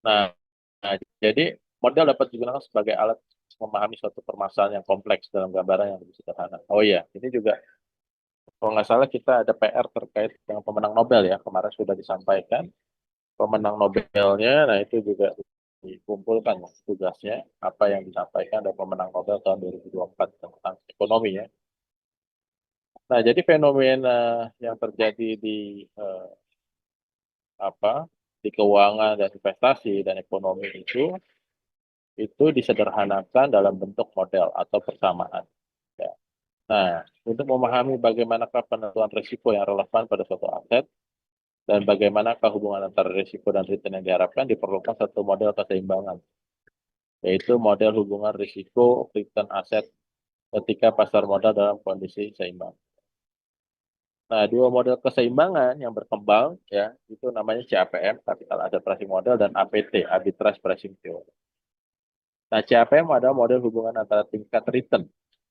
Nah, nah, jadi model dapat digunakan sebagai alat memahami suatu permasalahan yang kompleks dalam gambaran yang lebih sederhana. Oh iya, ini juga kalau nggak salah kita ada PR terkait dengan pemenang Nobel ya, kemarin sudah disampaikan pemenang Nobelnya, nah itu juga dikumpulkan tugasnya, apa yang disampaikan dari pemenang Nobel tahun 2024 tentang ekonomi ya. Nah, jadi fenomena yang terjadi di eh, apa di keuangan dan investasi dan ekonomi itu disederhanakan dalam bentuk model atau persamaan. Ya. Nah, untuk memahami bagaimanakah penentuan risiko yang relevan pada suatu aset dan bagaimanakah hubungan antara risiko dan return yang diharapkan, diperlukan satu model keseimbangan, yaitu model hubungan risiko return aset ketika pasar modal dalam kondisi seimbang. Nah, dua model keseimbangan yang berkembang ya itu namanya CAPM, Capital Asset Pricing Model, dan APT, Arbitrage Pricing Theory. Nah, CAPM adalah model hubungan antara tingkat return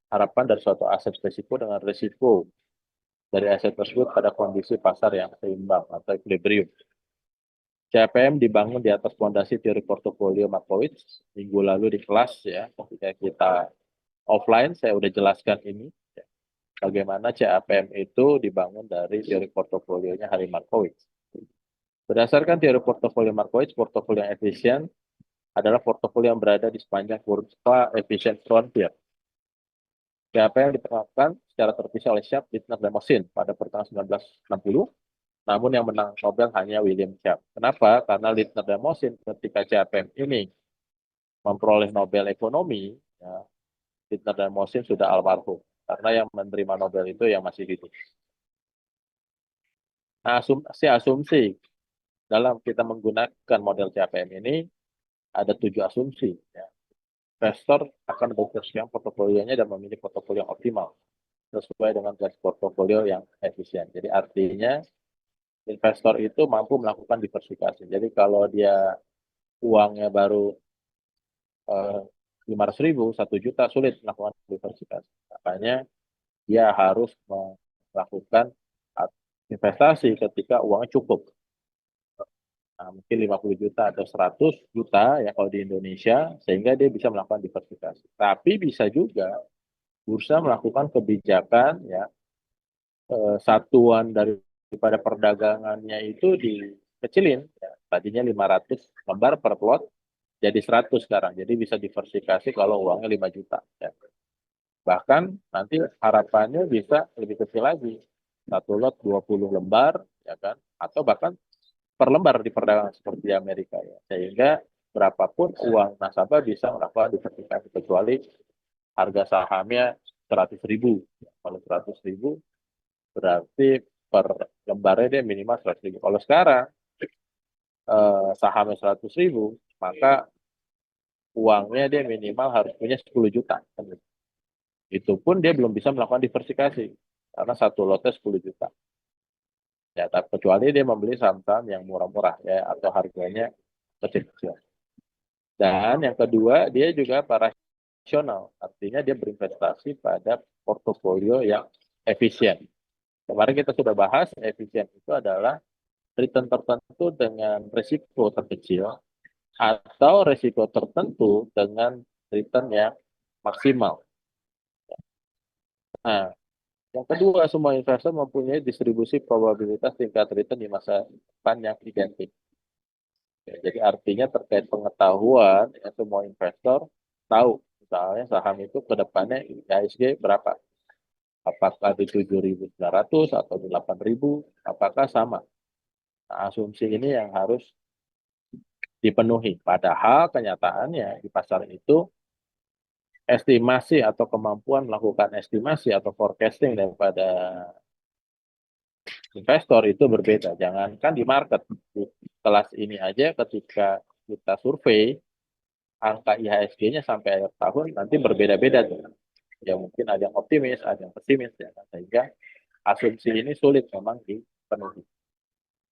harapan dari suatu aset risiko dengan risiko dari aset tersebut pada kondisi pasar yang seimbang atau equilibrium. CAPM dibangun di atas fondasi teori portofolio Markowitz. Minggu lalu di kelas ya, ketika kita offline saya udah jelaskan ini ya, bagaimana CAPM itu dibangun dari teori portofolionya Harry Markowitz. Berdasarkan teori portofolio Markowitz, portofolio yang efisien adalah portofolio yang berada di sepanjang kurva efisien frontier. CAPM diterapkan secara terpisah oleh Sharpe, Lintner, dan Mosin pada pertengahan 1960. Namun yang menang Nobel hanya William Sharpe. Kenapa? Karena Lintner dan Mosin ketika CAPM ini memperoleh Nobel ekonomi, ya, Lintner dan Mosin sudah almarhum. Karena yang menerima Nobel itu yang masih hidup. Nah, asumsi dalam kita menggunakan model CAPM ini ada 7 asumsi. Ya. Investor akan mempersiapkan portofolionya dan memilih portofolio yang optimal sesuai dengan garis portofolio yang efisien. Jadi artinya investor itu mampu melakukan diversifikasi. Jadi kalau dia uangnya baru 500.000, 1 juta, sulit melakukan diversifikasi. Makanya dia harus melakukan investasi ketika uangnya cukup. Nah, mungkin 50 juta atau 100 juta ya kalau di Indonesia, sehingga dia bisa melakukan diversifikasi. Tapi bisa juga bursa melakukan kebijakan ya satuan daripada perdagangannya itu dikecilin. Ya. Tadinya 500 lembar per lot jadi 100 sekarang. Jadi bisa diversifikasi kalau uangnya 5 juta. Ya. Bahkan nanti harapannya bisa lebih kecil lagi. Satu lot 20 lembar, ya kan? Atau bahkan per lembar di perdagangan seperti di Amerika. Ya. Sehingga berapapun uang nasabah bisa melakukan diversifikasi kecuali harga sahamnya 100.000. Kalau 100.000 berarti per lembarnya dia minimal 100.000. Kalau sekarang sahamnya 100.000, maka uangnya dia minimal harus punya 10 juta. Itu pun dia belum bisa melakukan diversifikasi karena satu lotnya 10 juta. Ya, tapi kecuali dia membeli saham-saham yang murah-murah ya atau harganya kecil-kecil. Dan yang kedua, dia juga rasional, artinya dia berinvestasi pada portofolio yang efisien. Kemarin kita sudah bahas, efisien itu adalah return tertentu dengan risiko terkecil atau risiko tertentu dengan return yang maksimal. Nah, yang kedua, semua investor mempunyai distribusi probabilitas tingkat return di masa depan yang identik. Ya, jadi artinya terkait pengetahuan, ya, semua investor tahu, misalnya saham itu ke depannya IHSG berapa. Apakah di 7.900 atau di 8.000, apakah sama. Nah, asumsi ini yang harus dipenuhi. Padahal kenyataannya di pasar itu estimasi atau kemampuan melakukan estimasi atau forecasting daripada investor itu berbeda. Jangankan di market, di kelas ini aja ketika kita survei, angka IHSG-nya sampai akhir tahun nanti berbeda-beda tuh. Ya mungkin ada yang optimis, ada yang pesimis ya kan? Sehingga asumsi ini sulit memang dipenuhi.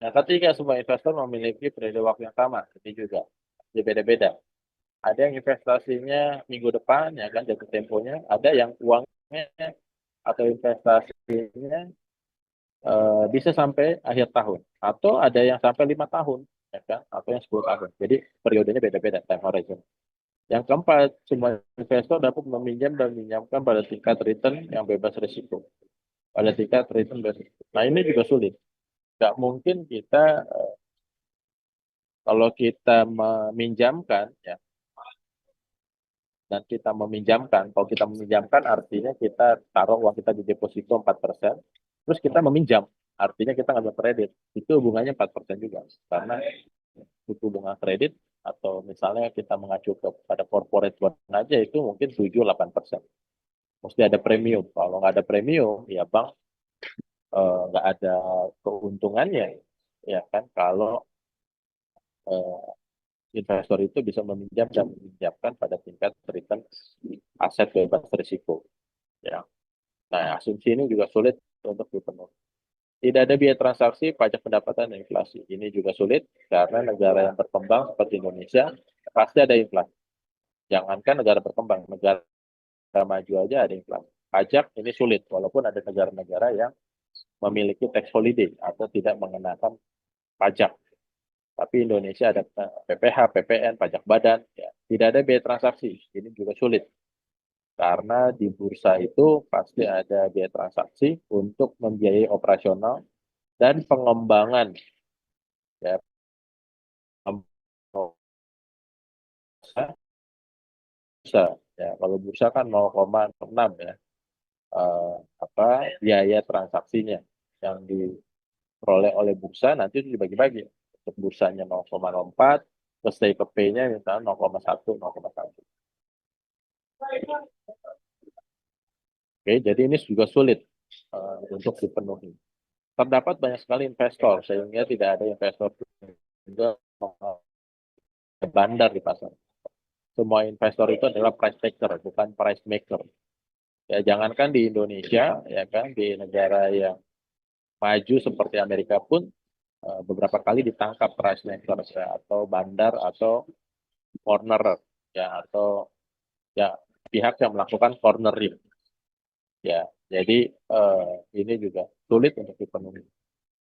Nah, ketika semua investor memiliki periode waktu yang sama, ini juga beda-beda. Ada yang investasinya minggu depan ya kan jatuh temponya, ada yang uangnya atau investasinya bisa sampai akhir tahun atau ada yang sampai 5 tahun. ya kan? Atau yang 10 tahun. Jadi periodenya beda-beda time horizon. Yang keempat, semua investor dapat meminjam dan meminjamkan pada tingkat return yang bebas risiko. Pada tingkat return bebas risiko. Nah ini juga sulit. Nggak mungkin kita, kalau kita meminjamkan, ya, dan kita meminjamkan, kalau kita meminjamkan artinya kita taruh uang kita di deposito 4%, terus kita meminjam, artinya kita ngambil kredit. Itu hubungannya 4% juga. Karena suku bunga kredit atau misalnya kita mengacu kepada corporate bond aja itu mungkin 7-8%. Mesti ada premium. Kalau nggak ada premium, ya bank nggak ada keuntungannya, ya kan? Kalau eh, investor itu bisa meminjam dan meminjamkan pada tingkat return aset bebas risiko. Ya. Nah, asumsi ini juga sulit untuk dipenuhi. Tidak ada biaya transaksi, pajak pendapatan, dan inflasi. Ini juga sulit karena negara yang berkembang seperti Indonesia pasti ada inflasi. Jangankan negara berkembang, negara maju aja ada inflasi. Pajak ini sulit, walaupun ada negara-negara yang memiliki tax holiday atau tidak mengenakan pajak. Tapi Indonesia ada PPh, PPN, pajak badan. Ya. Tidak ada biaya transaksi. Ini juga sulit. Karena di bursa itu pasti ada biaya transaksi untuk membiayai operasional dan pengembangan. Ya, bursa. Ya, kalau bursa kan 0,6 ya. Apa biaya transaksinya yang diperoleh oleh bursa nanti itu dibagi-bagi. Untuk bursanya 0,04, terus TIPP-nya misalnya 0,1, 0,1. Oke, jadi ini juga sulit untuk dipenuhi. Terdapat banyak sekali investor, sehingga tidak ada investor juga bandar di pasar. Semua investor itu adalah price taker, bukan price maker. Ya, jangankan di Indonesia, ya kan, di negara yang maju seperti Amerika pun beberapa kali ditangkap price maker ya, atau bandar atau corner ya atau ya pihak yang melakukan cornering ya. Jadi ini juga sulit untuk dipenuhi.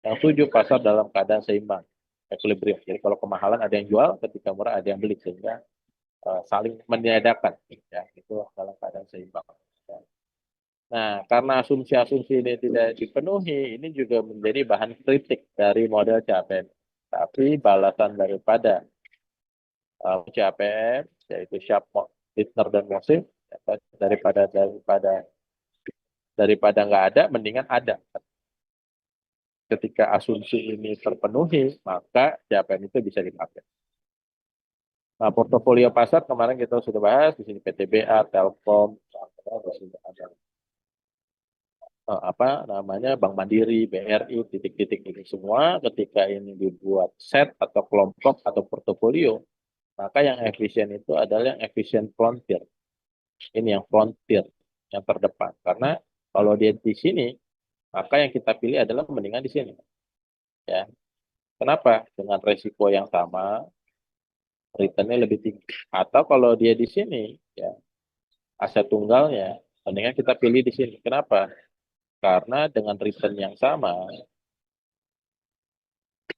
Yang tujuh, pasar dalam keadaan seimbang, equilibrium. Jadi kalau kemahalan ada yang jual, ketika murah ada yang beli, sehingga saling meniadakan. Ya, itu dalam keadaan seimbang. Ya. Nah, karena asumsi-asumsi ini tidak dipenuhi, ini juga menjadi bahan kritik dari model CAPM. Tapi balasan daripada CAPM, yaitu sharp, listener, dan motif, ya, daripada nggak ada, mendingan ada. Ketika asumsi ini terpenuhi, maka CAPM itu bisa dipakai. Nah, portofolio pasar kemarin kita sudah bahas, di sini PTBA, Telkom, di sini ada apa namanya Bank Mandiri, BRI, titik-titik ini semua. Ketika ini dibuat set atau kelompok atau portofolio, maka yang efisien itu adalah yang efisien frontier. Ini yang frontier, yang terdepan. Karena kalau dia di sini, maka yang kita pilih adalah mendingan di sini. Ya, kenapa? Dengan resiko yang sama, returnnya lebih tinggi. Atau kalau dia di sini, ya aset tunggalnya, mendingan kita pilih di sini. Kenapa? Karena dengan return yang sama,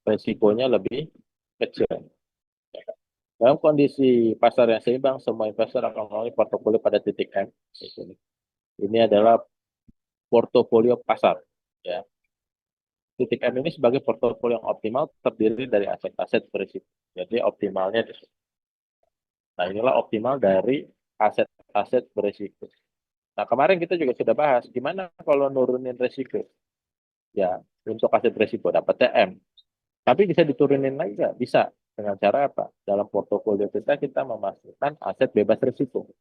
resikonya lebih kecil. Dalam kondisi pasar yang seimbang, semua investor akan melalui portofolio pada titik M. Ini adalah portofolio pasar. Ya. Titik M ini sebagai portofolio yang optimal terdiri dari aset-aset berisiko. Jadi optimalnya di sini. Nah, inilah optimal dari aset-aset berisiko. Nah, kemarin kita juga sudah bahas gimana kalau nurunin resiko. Ya, untuk aset berisiko dapat TM. Tapi bisa diturunin lagi nggak? Bisa. Dengan cara apa? Dalam portofolio kita memastikan aset bebas risiko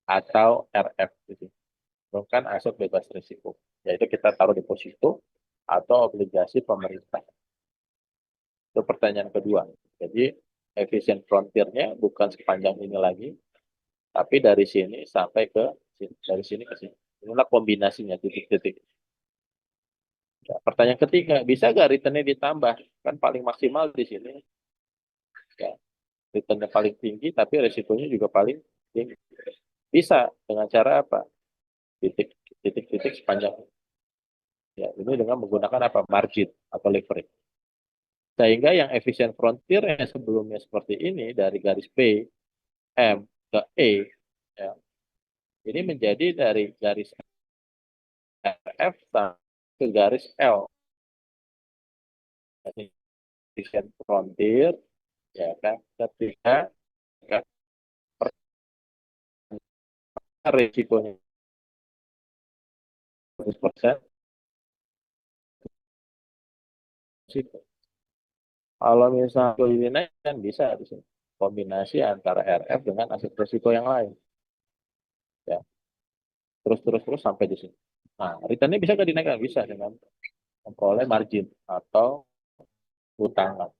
atau RF. Gitu. Bukan aset bebas risiko. Yaitu kita taruh deposito atau obligasi pemerintah. Itu pertanyaan kedua. Jadi efisien frontiernya bukan sepanjang ini lagi, tapi dari sini sampai ke sini, dari sini ke sini. Inilah kombinasinya titik-titik. Ya, pertanyaan ketiga, bisa nggak returnnya ditambah? Kan paling maksimal di sini. Ya, returnnya paling tinggi, tapi resikonya juga paling tinggi. Bisa dengan cara apa? Titik-titik sepanjang. Ya, ini dengan menggunakan apa? Margin atau leverage. Sehingga yang efisien frontier yang sebelumnya seperti ini dari garis B, M ke E, ya, ini menjadi dari garis RF ke garis L. Jadi efisien frontier, ya kan, ketika kan, risikonya 100%, kalau misalnya ini naik kan bisa di sini kombinasi antara RF dengan aset risiko yang lain, ya terus terus terus sampai di sini. Nah, returnnya bisa nggak dinaikkan? Bisa dengan memperoleh margin atau hutang.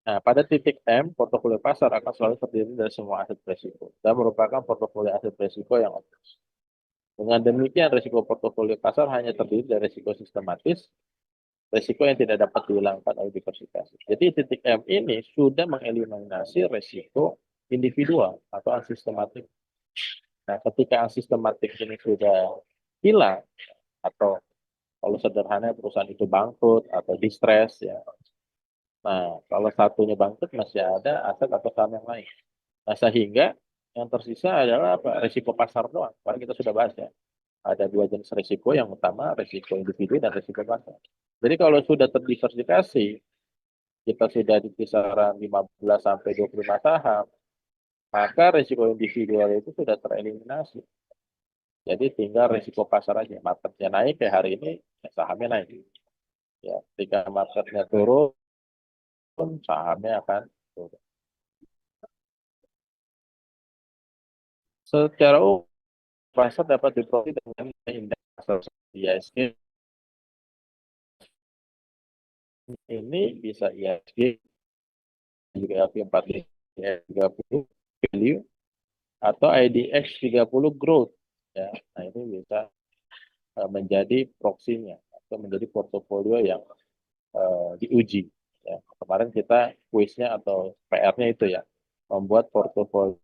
Nah, pada titik M, portofolio pasar akan selalu terdiri dari semua aset risiko dan merupakan portofolio aset risiko yang optimal. Dengan demikian, risiko portofolio pasar hanya terdiri dari risiko sistematis, risiko yang tidak dapat dihilangkan oleh diversifikasi. Jadi titik M ini sudah mengeliminasi risiko individual atau asistematik. Nah, ketika asistematik ini sudah hilang, atau kalau sederhana perusahaan itu bangkrut atau distress, ya. Nah, kalau satunya bangkrut masih ada aset atau saham yang lain. Nah, sehingga yang tersisa adalah apa? Risiko pasar doang. Kemarin kita sudah bahas ya. Ada dua jenis risiko, yang utama risiko individu dan risiko pasar. Jadi kalau sudah terdiversifikasi, kita sudah di kisaran 15 sampai 25 saham, maka risiko individual itu sudah tereliminasi. Jadi tinggal risiko pasar aja. Marketnya naik kayak hari ini, ya sahamnya naik. Ya, ketika marketnya turun, sahamnya akan turun. Secara umum, pasar dapat diproduksi dengan indeks pasar IHSG. Ini bisa IHSG, juga LQ40, ya, 30 value, atau IDX 30 growth. Ya, nah ini bisa menjadi proksinya atau menjadi portofolio yang diuji. Ya. Kemarin kita kuisnya atau PR-nya itu ya, membuat portofolio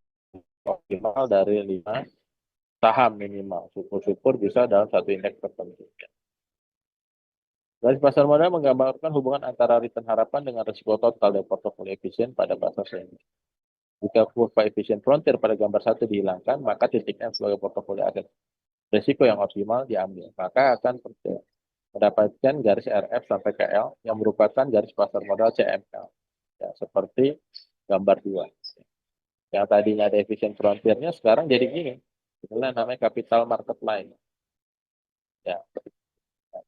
optimal dari 5 saham minimal. Syukur-syukur bisa dalam satu indeks tertentu. Garis pasar modal menggambarkan hubungan antara return harapan dengan risiko total dan portofolio efisien pada pasar sehingga. Jika kurva efisien frontier pada gambar satu dihilangkan, maka titik M sebagai portofolio aset risiko yang optimal diambil. Maka akan mendapatkan garis RF sampai ke L yang merupakan garis pasar modal CML. Ya, seperti gambar 2. Yang tadinya ada efisien frontiernya sekarang jadi gini. Inilah namanya capital market line. Ya,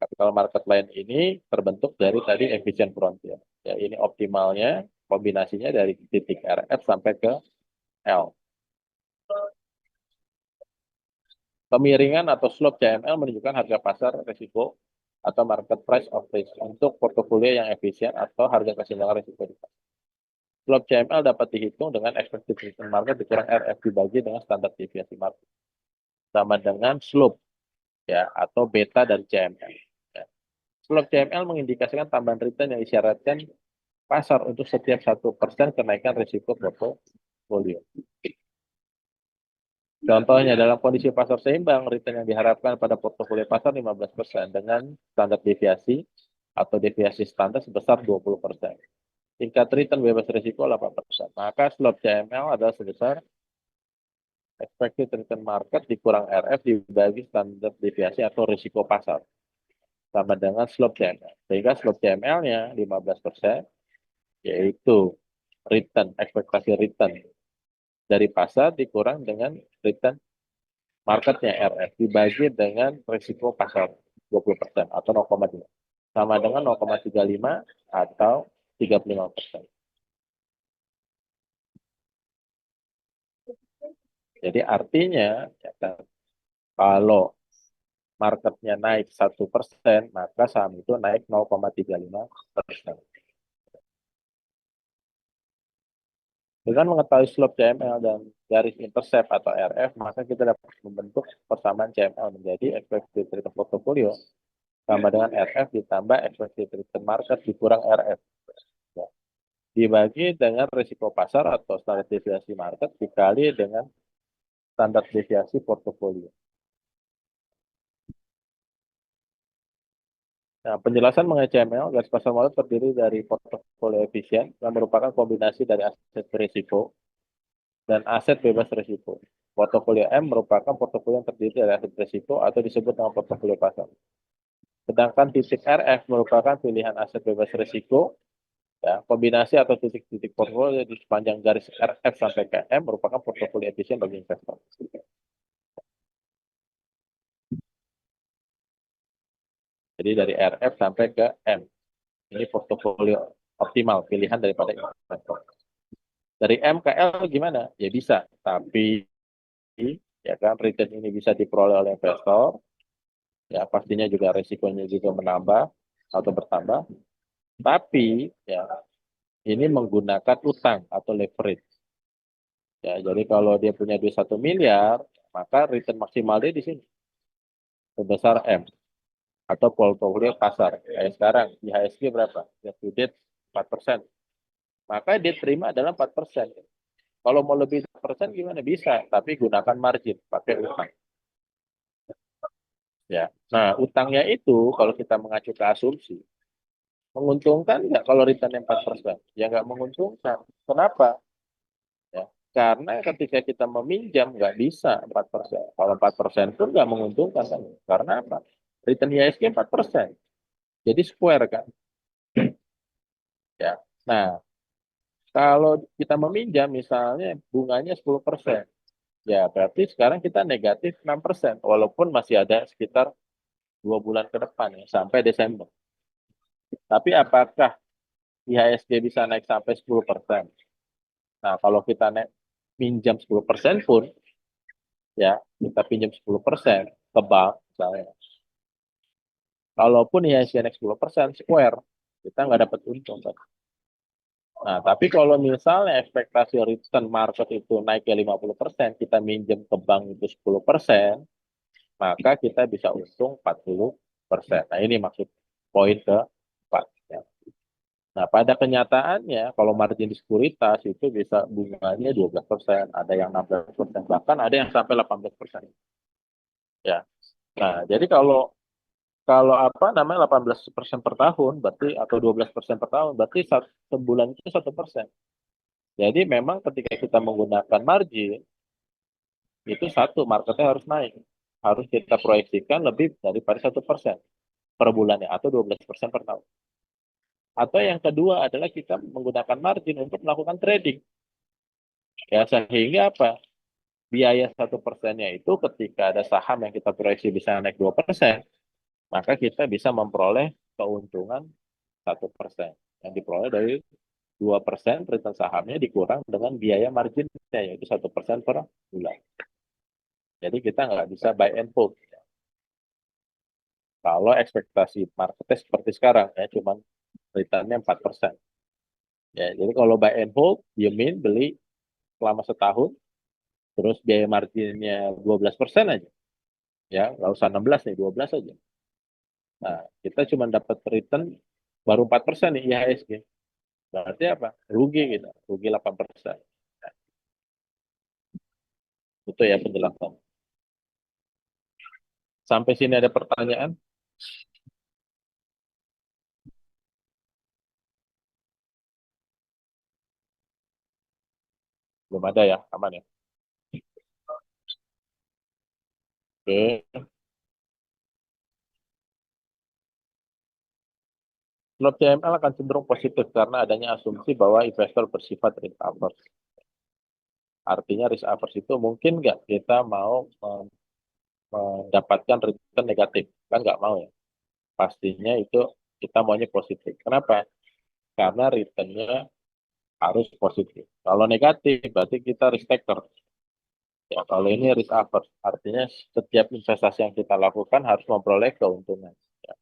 capital market line ini terbentuk dari tadi efisien frontier. Ya, ini optimalnya kombinasinya dari titik RF sampai ke L. Kemiringan atau slope CML menunjukkan harga pasar risiko atau market price of risk untuk portofolio yang efisien atau harga keseimbangan risiko di pasar. Slope CML dapat dihitung dengan expected return market dikurang RF dibagi dengan standar deviasi market. Sama dengan slope, ya, atau beta dari CML. Ya. Slope CML mengindikasikan tambahan return yang disyaratkan pasar untuk setiap 1% kenaikan risiko portofolio. Contohnya, dalam kondisi pasar seimbang, return yang diharapkan pada portofolio pasar 15% dengan standar deviasi atau deviasi standar sebesar 20%. Tingkat return bebas risiko 8%. Maka slope CML adalah sebesar expected return market dikurang RF dibagi standar deviasi atau risiko pasar. Sama dengan slope CML. Sehingga slope CML-nya 15%, yaitu return, ekspektasi return dari pasar dikurang dengan return marketnya RF dibagi dengan risiko pasar 20% atau 0,2. Sama dengan 0,35 atau 35%. Jadi artinya, ya kan, kalau marketnya naik 1%, maka saham itu naik 0,35%. Dengan mengetahui slope CML dan garis intercept atau RF, maka kita dapat membentuk persamaan CML menjadi expected return portfolio sama dengan RF ditambah expected return market dikurang RF. Ya. Dibagi dengan risiko pasar atau standar deviasi market dikali dengan standar deviasi portofolio. Nah, penjelasan mengenai CML, garis pasar modal terdiri dari portofolio efisien yang merupakan kombinasi dari aset berisiko dan aset bebas risiko. Portofolio M merupakan portofolio yang terdiri dari aset berisiko atau disebut dengan portofolio pasar. Sedangkan titik RF merupakan pilihan aset bebas risiko, ya, kombinasi atau titik-titik portofolio di sepanjang garis RF sampai ke M merupakan portofolio efisien bagi investor. Jadi dari RF sampai ke M. Ini portofolio optimal, pilihan daripada investor. Dari M ke L gimana? Ya bisa, tapi ya kan return ini bisa diperoleh oleh investor, ya pastinya juga resikonya juga menambah atau bertambah. Tapi ya ini menggunakan utang atau leverage. Ya, jadi kalau dia punya duit 1 miliar, maka return maksimal dia di sini sebesar M atau portofolio pasar. Kayak sekarang IHSG berapa? Year to date 4%. Maka dia terima adalah 4%. Kalau mau lebih 4% gimana? Bisa, tapi gunakan margin, pakai utang. Ya. Nah, utangnya itu kalau kita mengacu ke asumsi, menguntungkan nggak kalau return 4%? Ya nggak menguntungkan. Kenapa? Ya. Karena ketika kita meminjam nggak bisa 4%. Kalau 4% pun nggak menguntungkan kan? Karena apa? Return IHSG 4%. Jadi square kan? Ya. Nah, kalau kita meminjam misalnya bunganya 10%, ya berarti sekarang kita negatif 6%, walaupun masih ada sekitar 2 bulan ke depan ya, sampai Desember. Tapi apakah IHSG bisa naik sampai 10%? Nah, kalau kita naik pinjam 10% pun, ya kita pinjam 10% ke bank, misalnya. Kalaupun IHSG naik 10%, square, kita nggak dapat untung. Kan? Nah, tapi kalau misalnya ekspektasi return market itu naik ke 50%, kita minjem ke bank itu 10%, maka kita bisa untung 40%. Nah, ini maksud poin keempat. Ya. Nah, pada kenyataannya, kalau margin di sekuritas itu bisa bunganya 12%, ada yang 16%, bahkan ada yang sampai 18%. Ya. Nah, jadi kalau kalau apa namanya 18% per tahun, berarti atau 12% per tahun, berarti sebulan itu 1%. Jadi memang ketika kita menggunakan margin, itu satu, marketnya harus naik. Harus kita proyeksikan lebih daripada 1% per bulannya, atau 12% per tahun. Atau yang kedua adalah kita menggunakan margin untuk melakukan trading. Ya, sehingga apa? Biaya 1%-nya itu ketika ada saham yang kita proyeksi bisa naik 2%, maka kita bisa memperoleh keuntungan 1%. Yang diperoleh dari 2% return sahamnya dikurang dengan biaya marginnya, yaitu 1% per bulan. Jadi kita nggak bisa buy and hold. Kalau ekspektasi marketnya seperti sekarang, ya cuma returnnya 4%. Ya, jadi kalau buy and hold, diemin, beli selama setahun, terus biaya marginnya 12% aja. Ya, nggak usah 16 nih, 12 aja. Nah, kita cuma dapat return baru 4% nih IHSG. Berarti apa? Rugi gitu, rugi 8%. Nah, itu ya penjelasan. Sampai sini ada pertanyaan? Belum ada ya, aman ya. Oke. Slot CML akan cenderung positif karena adanya asumsi bahwa investor bersifat risk averse. Artinya risk averse itu mungkin nggak kita mau mendapatkan return negatif. Kan nggak mau ya. Pastinya itu kita maunya positif. Kenapa? Karena returnnya harus positif. Kalau negatif berarti kita risk taker. Ya, kalau ini risk averse, artinya setiap investasi yang kita lakukan harus memperoleh keuntungan. Ya.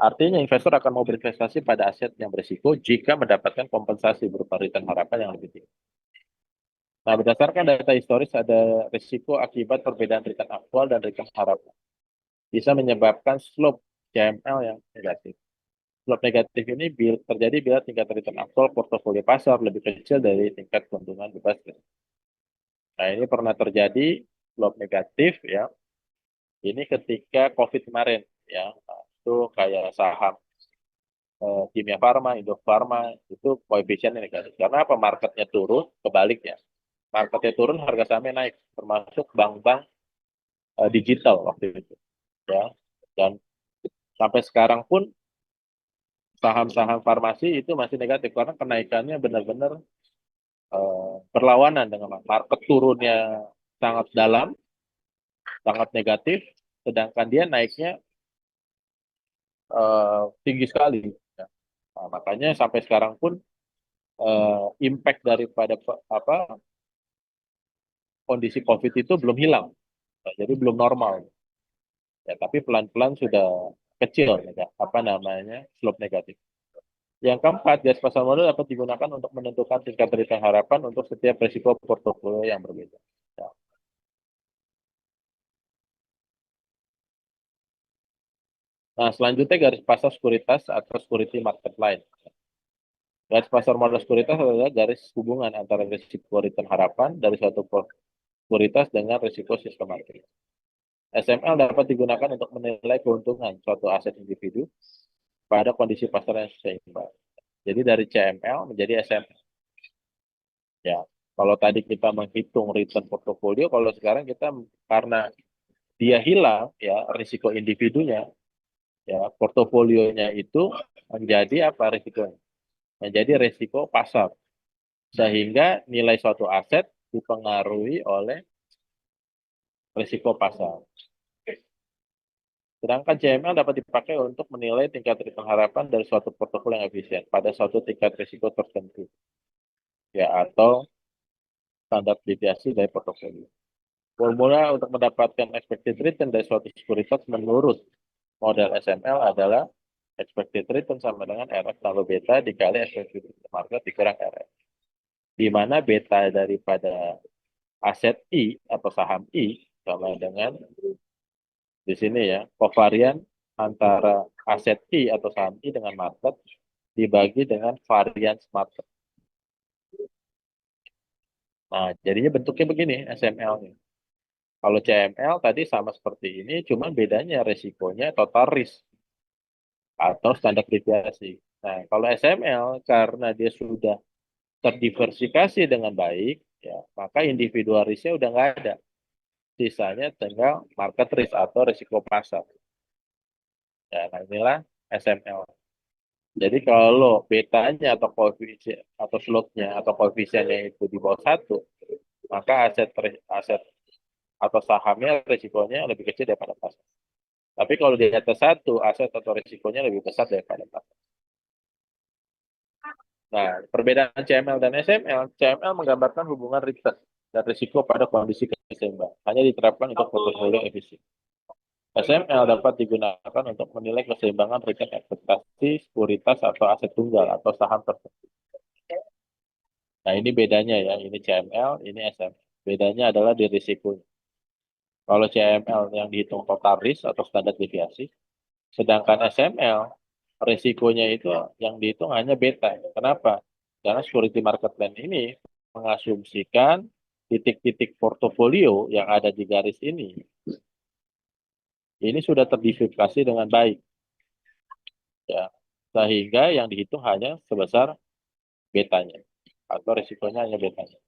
Artinya investor akan mau berinvestasi pada aset yang berisiko jika mendapatkan kompensasi berupa return harapan yang lebih tinggi. Nah, berdasarkan data historis ada risiko akibat perbedaan return aktual dan return harapan. Bisa menyebabkan slope CML yang negatif. Slope negatif ini terjadi bila tingkat return aktual portofolio pasar lebih kecil dari tingkat keuntungan bebas. Nah, ini pernah terjadi slope negatif ya. Ini ketika COVID kemarin ya. itu kayak saham Kimia Farma, Indofarma, itu koefisiennya negatif. Karena apa? Marketnya turun, kebaliknya. Marketnya turun, harga sahamnya naik, termasuk bank-bank digital waktu itu. Ya. Dan sampai sekarang pun saham-saham farmasi itu masih negatif karena kenaikannya benar-benar berlawanan dengan market turunnya sangat dalam, sangat negatif, sedangkan dia naiknya tinggi sekali. Ya. Nah, makanya sampai sekarang pun impact daripada apa kondisi COVID itu belum hilang, nah, jadi belum normal. Ya, tapi pelan-pelan sudah kecil, ya, apa namanya, slope negatif. Yang keempat, gas pasar modal dapat digunakan untuk menentukan tingkat return harapan untuk setiap risiko portofolio yang berbeda. Ya. Nah, selanjutnya garis pasar sekuritas atau security market line. Garis pasar modal sekuritas adalah garis hubungan antara risiko return harapan dari suatu sekuritas dengan risiko sistematis. SML dapat digunakan untuk menilai keuntungan suatu aset individu pada kondisi pasar yang seimbang. Jadi dari CML menjadi SML. Ya, kalau tadi kita menghitung return portofolio, kalau sekarang kita karena dia hilang ya risiko individunya, ya portofolionya itu menjadi apa risikonya? Menjadi risiko pasar. Sehingga nilai suatu aset dipengaruhi oleh risiko pasar. Sedangkan CML dapat dipakai untuk menilai tingkat return harapan dari suatu portofolio yang efisien pada suatu tingkat risiko tertentu, ya atau standar deviasi dari portofolio. Formula untuk mendapatkan expected return dari suatu sekuritas menurut model SML adalah expected return sama dengan RF tambah beta dikali expected return market dikurang RF. Di mana beta daripada aset I atau saham I sama dengan di sini ya, kovarian antara aset I atau saham I dengan market dibagi dengan varians market. Nah, jadinya bentuknya begini SML-nya. Kalau CML tadi sama seperti ini, cuma bedanya resikonya total risk atau standar deviasi. Nah, kalau SML karena dia sudah terdiversifikasi dengan baik, ya, maka individual risknya udah nggak ada. Sisanya tinggal market risk atau risiko pasar. Ya, nah inilah SML. Jadi kalau betanya atau koefisien atau slope-nya atau koefisiennya itu di bawah satu, maka aset atau sahamnya risikonya lebih kecil daripada pasar. Tapi kalau di atas satu, aset atau risikonya lebih besar daripada pasar. Nah, perbedaan CML dan SML, CML menggambarkan hubungan return dan risiko pada kondisi keseimbangan. Hanya diterapkan untuk portofolio efisien. SML dapat digunakan untuk menilai keseimbangan return ekspektasi, sekuritas atau aset tunggal atau saham tertentu. Nah, ini bedanya ya. Ini CML, ini SML. Bedanya adalah di risiko. Kalau CML yang dihitung total risk atau standar deviasi, sedangkan SML risikonya itu yang dihitung hanya beta. Kenapa? Karena security market plan ini mengasumsikan titik-titik portofolio yang ada di garis ini sudah terdiversifikasi dengan baik, ya, sehingga yang dihitung hanya sebesar betanya atau risikonya hanya betanya.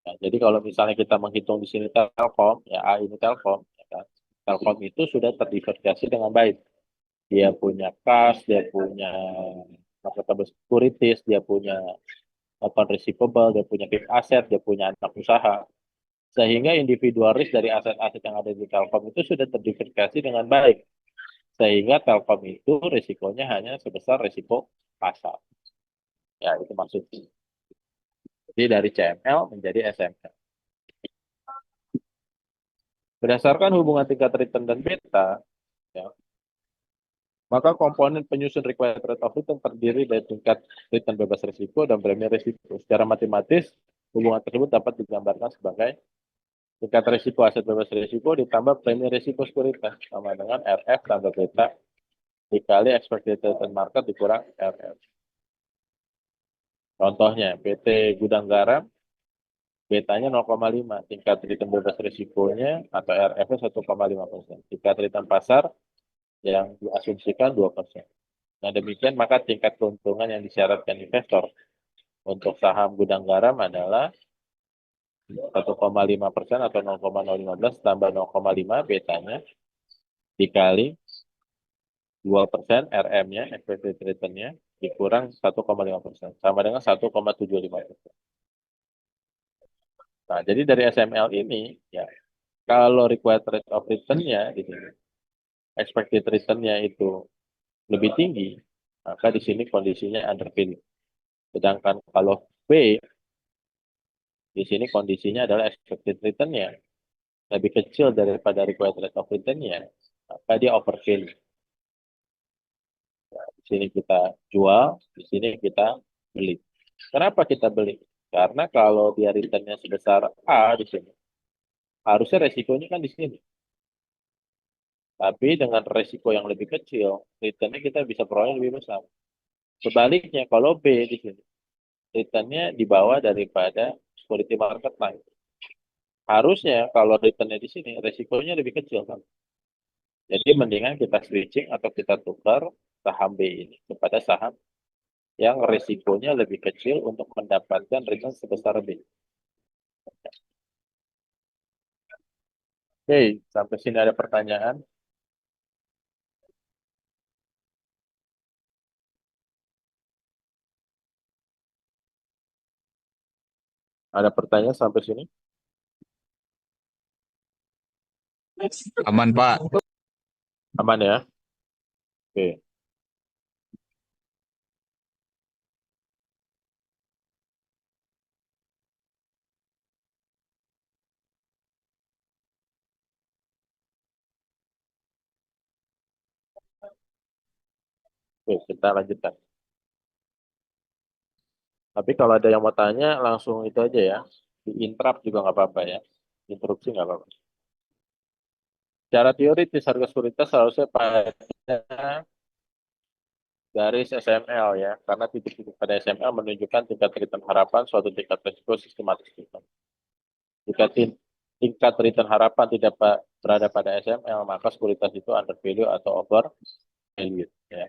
Nah, jadi kalau misalnya kita menghitung di sini Telkom, ya A ini Telkom, ya kan? Telkom itu sudah terdiversifikasi dengan baik. Dia punya kas, dia punya marketable securities, dia punya account receivable, dia punya fixed aset, dia punya anak usaha. Sehingga individual risk dari aset-aset yang ada di Telkom itu sudah terdiversifikasi dengan baik. Sehingga Telkom itu risikonya hanya sebesar risiko pasar. Ya, itu maksudnya. Jadi dari CML menjadi SML. Berdasarkan hubungan tingkat return dan beta, ya, maka komponen penyusun required rate of return terdiri dari tingkat return bebas risiko dan premi risiko. Secara matematis, hubungan tersebut dapat digambarkan sebagai tingkat risiko aset bebas risiko ditambah premi risiko sekuritas sama dengan RF tambah beta dikali expected return market dikurang RF. Contohnya PT Gudang Garam betanya 0,5, tingkat return bebas risikonya atau RF-nya 1,5%. Tingkat return pasar yang diasumsikan 2%. Nah, demikian maka tingkat keuntungan yang disyaratkan investor untuk saham gudang garam adalah 1,5% atau 0,015 tambah 0,5 betanya dikali 2% RM-nya, expected return-nya, dikurang 1,5%. Sama dengan 1,75%. Nah, jadi dari SML ini, ya, kalau required rate of return-nya di sini, expected return-nya itu lebih tinggi, maka di sini kondisinya undervalued. Sedangkan kalau B, di sini kondisinya adalah expected return-nya lebih kecil daripada required rate of return-nya, maka dia overvalued. Di sini kita jual, di sini kita beli. Kenapa kita beli? Karena kalau dia return-nya sebesar A di sini, harusnya resikonya kan di sini. Tapi dengan resiko yang lebih kecil, return-nya kita bisa peroleh lebih besar. Sebaliknya, kalau B di sini, return-nya di bawah daripada security market line. Harusnya kalau return-nya di sini, resikonya lebih kecil kan. Jadi mendingan kita switching atau kita tukar saham B ini kepada saham yang resikonya lebih kecil untuk mendapatkan return sebesar B. Oke, sampai sini ada pertanyaan. Ada pertanyaan sampai sini? Aman, Pak. Aman ya? Oke. Oke, kita lanjutkan. Tapi kalau ada yang mau tanya, langsung itu aja ya. Di interrupt juga nggak apa-apa ya. Interupsi nggak apa-apa. Secara teoritis harga sekuritas seharusnya pada garis SML ya. Karena titik-titik pada SML menunjukkan tingkat return harapan suatu tingkat risiko sistematis. Jika tingkat return harapan tidak berada pada SML, maka sekuritas itu under value atau over value. Ya.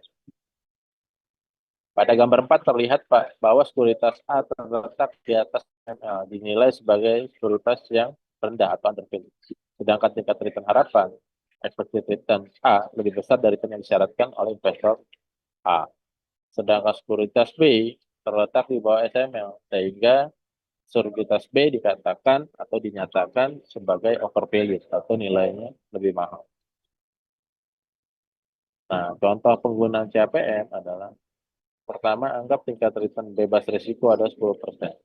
Pada gambar 4 terlihat Pak bahwa sekuritas A terletak di atas ML dinilai sebagai sekuritas yang rendah atau undervalued. Sedangkan tingkat return harapan expected return A lebih besar dari yang disyaratkan oleh investor A. Sedangkan sekuritas B terletak di bawah SML sehingga sekuritas B dikatakan atau dinyatakan sebagai overvalued atau nilainya lebih mahal. Nah, contoh penggunaan CAPM adalah pertama, anggap tingkat return bebas risiko adalah 10%.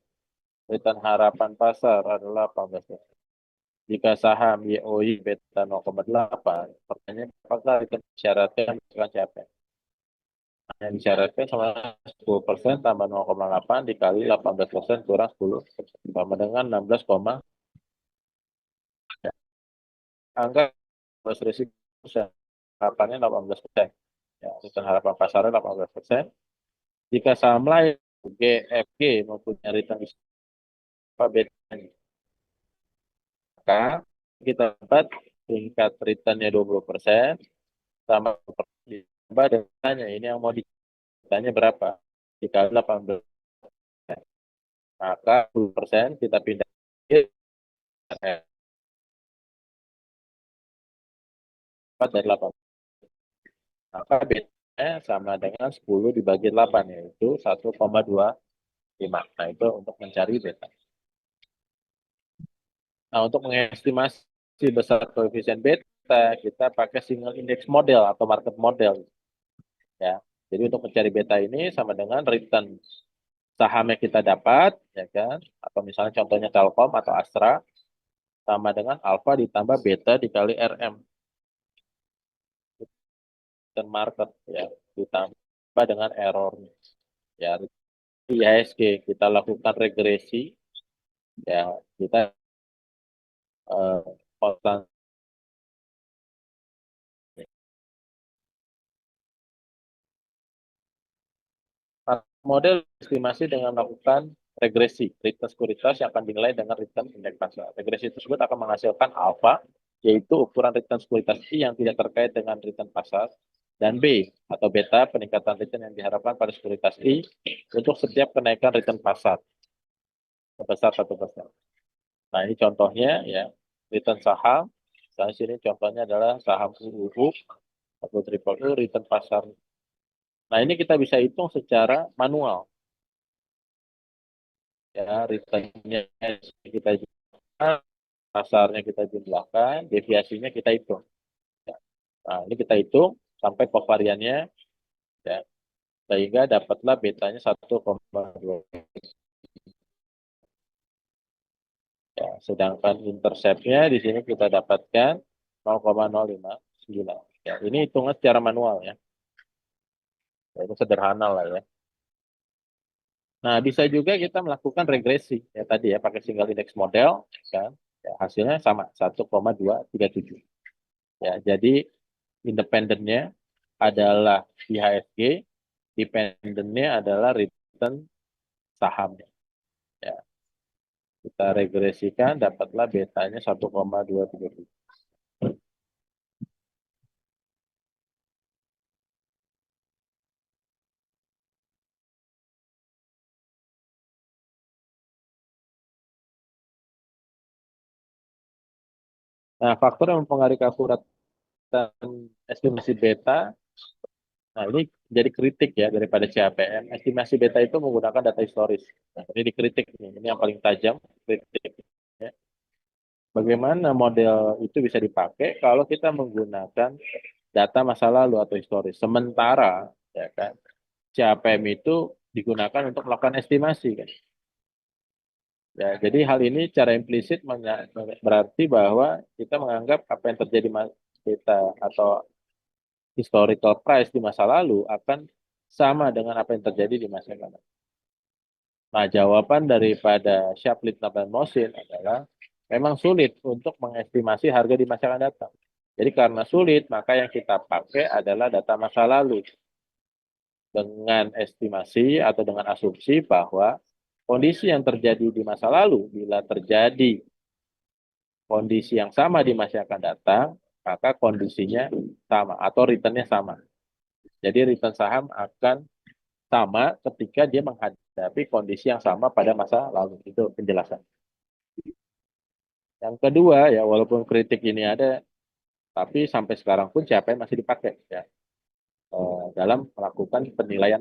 Return harapan pasar adalah 18%. Jika saham YOY beta 0,8, pertanyaan apakah return disyaratkan dengan siapa? Yang disyaratkan sama 10% tambah 0,8 dikali 18% kurang 10 sama dengan 16, anggap bebas risiko harapannya 18%. Ya, return harapan pasarnya 18%. Jika saham lain GFG mempunyai return beta, maka kita dapat tingkat return-nya 20% sama ditambah dengannya ini yang mau ditanya berapa dikali 18, maka 10% kita pindah dari 8, maka bedanya sama dengan 10 dibagi 8 yaitu 1,25. Nah itu untuk mencari beta. Nah untuk mengestimasi besar koefisien beta kita pakai single index model atau market model ya. Jadi untuk mencari beta ini sama dengan return saham yang kita dapat, ya kan? Atau misalnya contohnya Telkom atau Astra, sama dengan alfa ditambah beta dikali RM dan market, ya, ditambah dengan errornya. Ya, IHSG kita lakukan regresi, ya, kita konstan model estimasi dengan melakukan regresi, return sekuritas yang akan dinilai dengan return indeks pasar. Regresi tersebut akan menghasilkan alfa, yaitu ukuran return sekuritas I yang tidak terkait dengan return pasar, dan B atau beta peningkatan return yang diharapkan pada sekuritas I untuk setiap kenaikan return pasar sebesar 1%. Nah, ini contohnya ya, return saham. Misalnya sini contohnya adalah saham UU atau triple U return pasar. Nah, ini kita bisa hitung secara manual. Ya, returnnya kita jumlahkan, pasarnya kita jumlahkan, deviasinya kita hitung. Ya. Nah, ini kita hitung sampai kovariannya, ya, sehingga dapatlah betanya 1,2. Ya, sedangkan interceptnya di sini kita dapatkan 0,059. Ya, ini hitungan secara manual ya. Ya, itu sederhana lah ya. Nah, bisa juga kita melakukan regresi ya tadi ya pakai single index model kan. Ya, hasilnya sama 1,237. Ya, jadi independennya adalah IHSG, dependennya adalah return sahamnya. Ya, kita regresikan dapatlah betanya 1,237. Nah, faktor yang mempengaruhi keakuratan estimasi beta, nah ini jadi kritik ya daripada CAPM. Estimasi beta itu menggunakan data historis. Nah, ini dikritik nih, ini yang paling tajam kritik. Ya. Bagaimana model itu bisa dipakai kalau kita menggunakan data masa lalu atau historis. Sementara ya kan, CAPM itu digunakan untuk melakukan estimasi kan. Ya, jadi hal ini secara implisit berarti bahwa kita menganggap apa yang terjadi kita atau historical price di masa lalu akan sama dengan apa yang terjadi di masa lalu. Nah, jawaban daripada Shapley Naban Mosin adalah memang sulit untuk mengestimasi harga di masa akan datang. Jadi karena sulit, maka yang kita pakai adalah data masa lalu dengan estimasi atau dengan asumsi bahwa kondisi yang terjadi di masa lalu, bila terjadi kondisi yang sama di masa yang akan datang, maka kondisinya sama atau returnnya sama. Jadi return saham akan sama ketika dia menghadapi kondisi yang sama pada masa lalu. Itu penjelasan. Yang kedua ya, walaupun kritik ini ada, tapi sampai sekarang pun CAPM masih dipakai ya dalam melakukan penilaian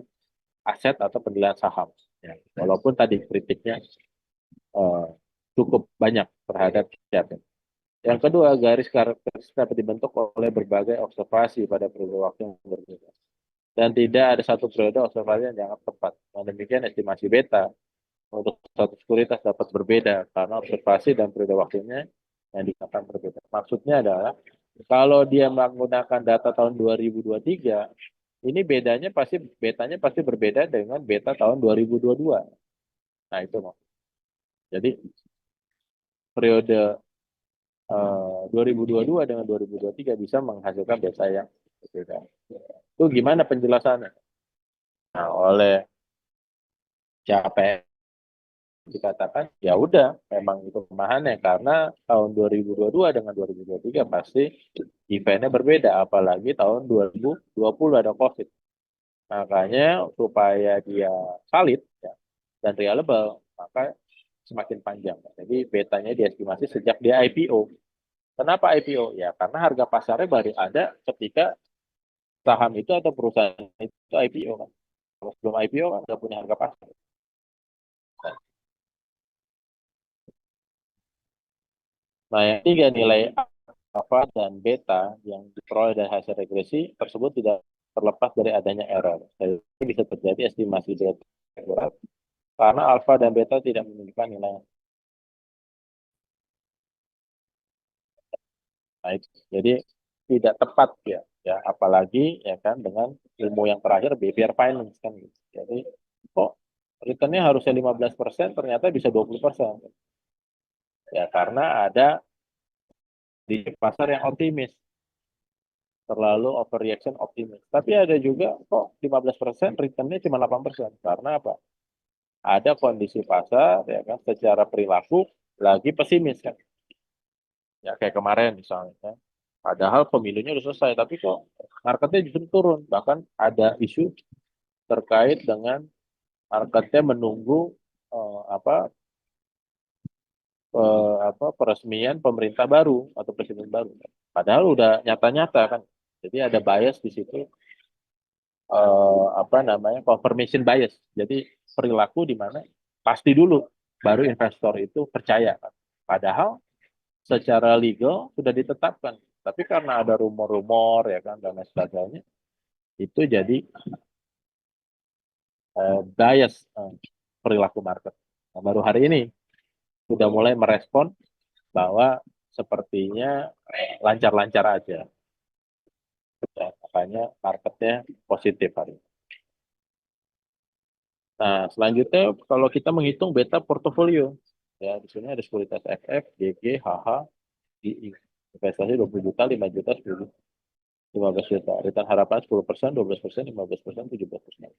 aset atau penilaian saham. Ya. Walaupun tadi kritiknya eh, cukup banyak terhadap CAPM. Yang kedua, garis karakteristik dapat dibentuk oleh berbagai observasi pada periode waktu yang berbeda. Dan tidak ada satu periode observasi yang dianggap tepat. Nah, demikian estimasi beta untuk satu sekuritas dapat berbeda karena observasi dan periode waktunya yang digunakan berbeda. Maksudnya adalah kalau dia menggunakan data tahun 2023, ini betanya pasti berbeda dengan beta tahun 2022. Nah, itu mau. Jadi periode 2022 dengan 2023 bisa menghasilkan beta yang berbeda. Itu gimana penjelasannya? Nah, oleh siapa dikatakan ya udah memang itu pemahamannya karena tahun 2022 dengan 2023 pasti eventnya berbeda apalagi tahun 2020 ada COVID. Makanya supaya dia valid ya, dan reliable maka semakin panjang. Jadi betanya diestimasi sejak dia IPO. Kenapa IPO? Ya karena harga pasarnya baru ada ketika saham itu atau perusahaan itu IPO kan. Kalau sebelum IPO kan nggak punya harga pasar. Nah, yang tiga nilai alfa dan beta yang diperoleh dari hasil regresi tersebut tidak terlepas dari adanya error. Jadi bisa terjadi estimasi beta akurat karena alfa dan beta tidak menunjukkan nilai. Nah, itu. Jadi tidak tepat ya, ya apalagi ya kan dengan ilmu yang terakhir behavior finance kan gitu. Jadi kok returnnya harusnya 15% ternyata bisa 20%. Ya karena ada di pasar yang optimis terlalu overreaction optimis. Tapi ada juga kok 15% returnnya cuma 8%. Karena apa? ada kondisi pasar ya kan secara perilaku lagi pesimis kan. Ya kayak kemarin misalnya. Kan. Padahal pemilunya udah selesai, tapi kok marketnya justru turun. Bahkan ada isu terkait dengan marketnya menunggu peresmian pemerintah baru atau presiden baru. Padahal udah nyata-nyata kan. Jadi ada bias di situ, confirmation bias. Jadi perilaku di mana pasti dulu baru investor itu percaya kan. Padahal secara legal sudah ditetapkan. Tapi karena ada rumor-rumor ya kan dan lain sebagainya, itu jadi bias perilaku market. Nah, baru hari ini sudah mulai merespon bahwa sepertinya lancar-lancar aja. Ya, makanya marketnya positif hari ini. Nah, selanjutnya kalau kita menghitung beta portofolio, ya di sini ada sekuritas FF, GG, HH, II. Investasi 20 juta, 5 juta, 10 juta, 15 juta. Return harapan 10%, 12%, 15%, 17%.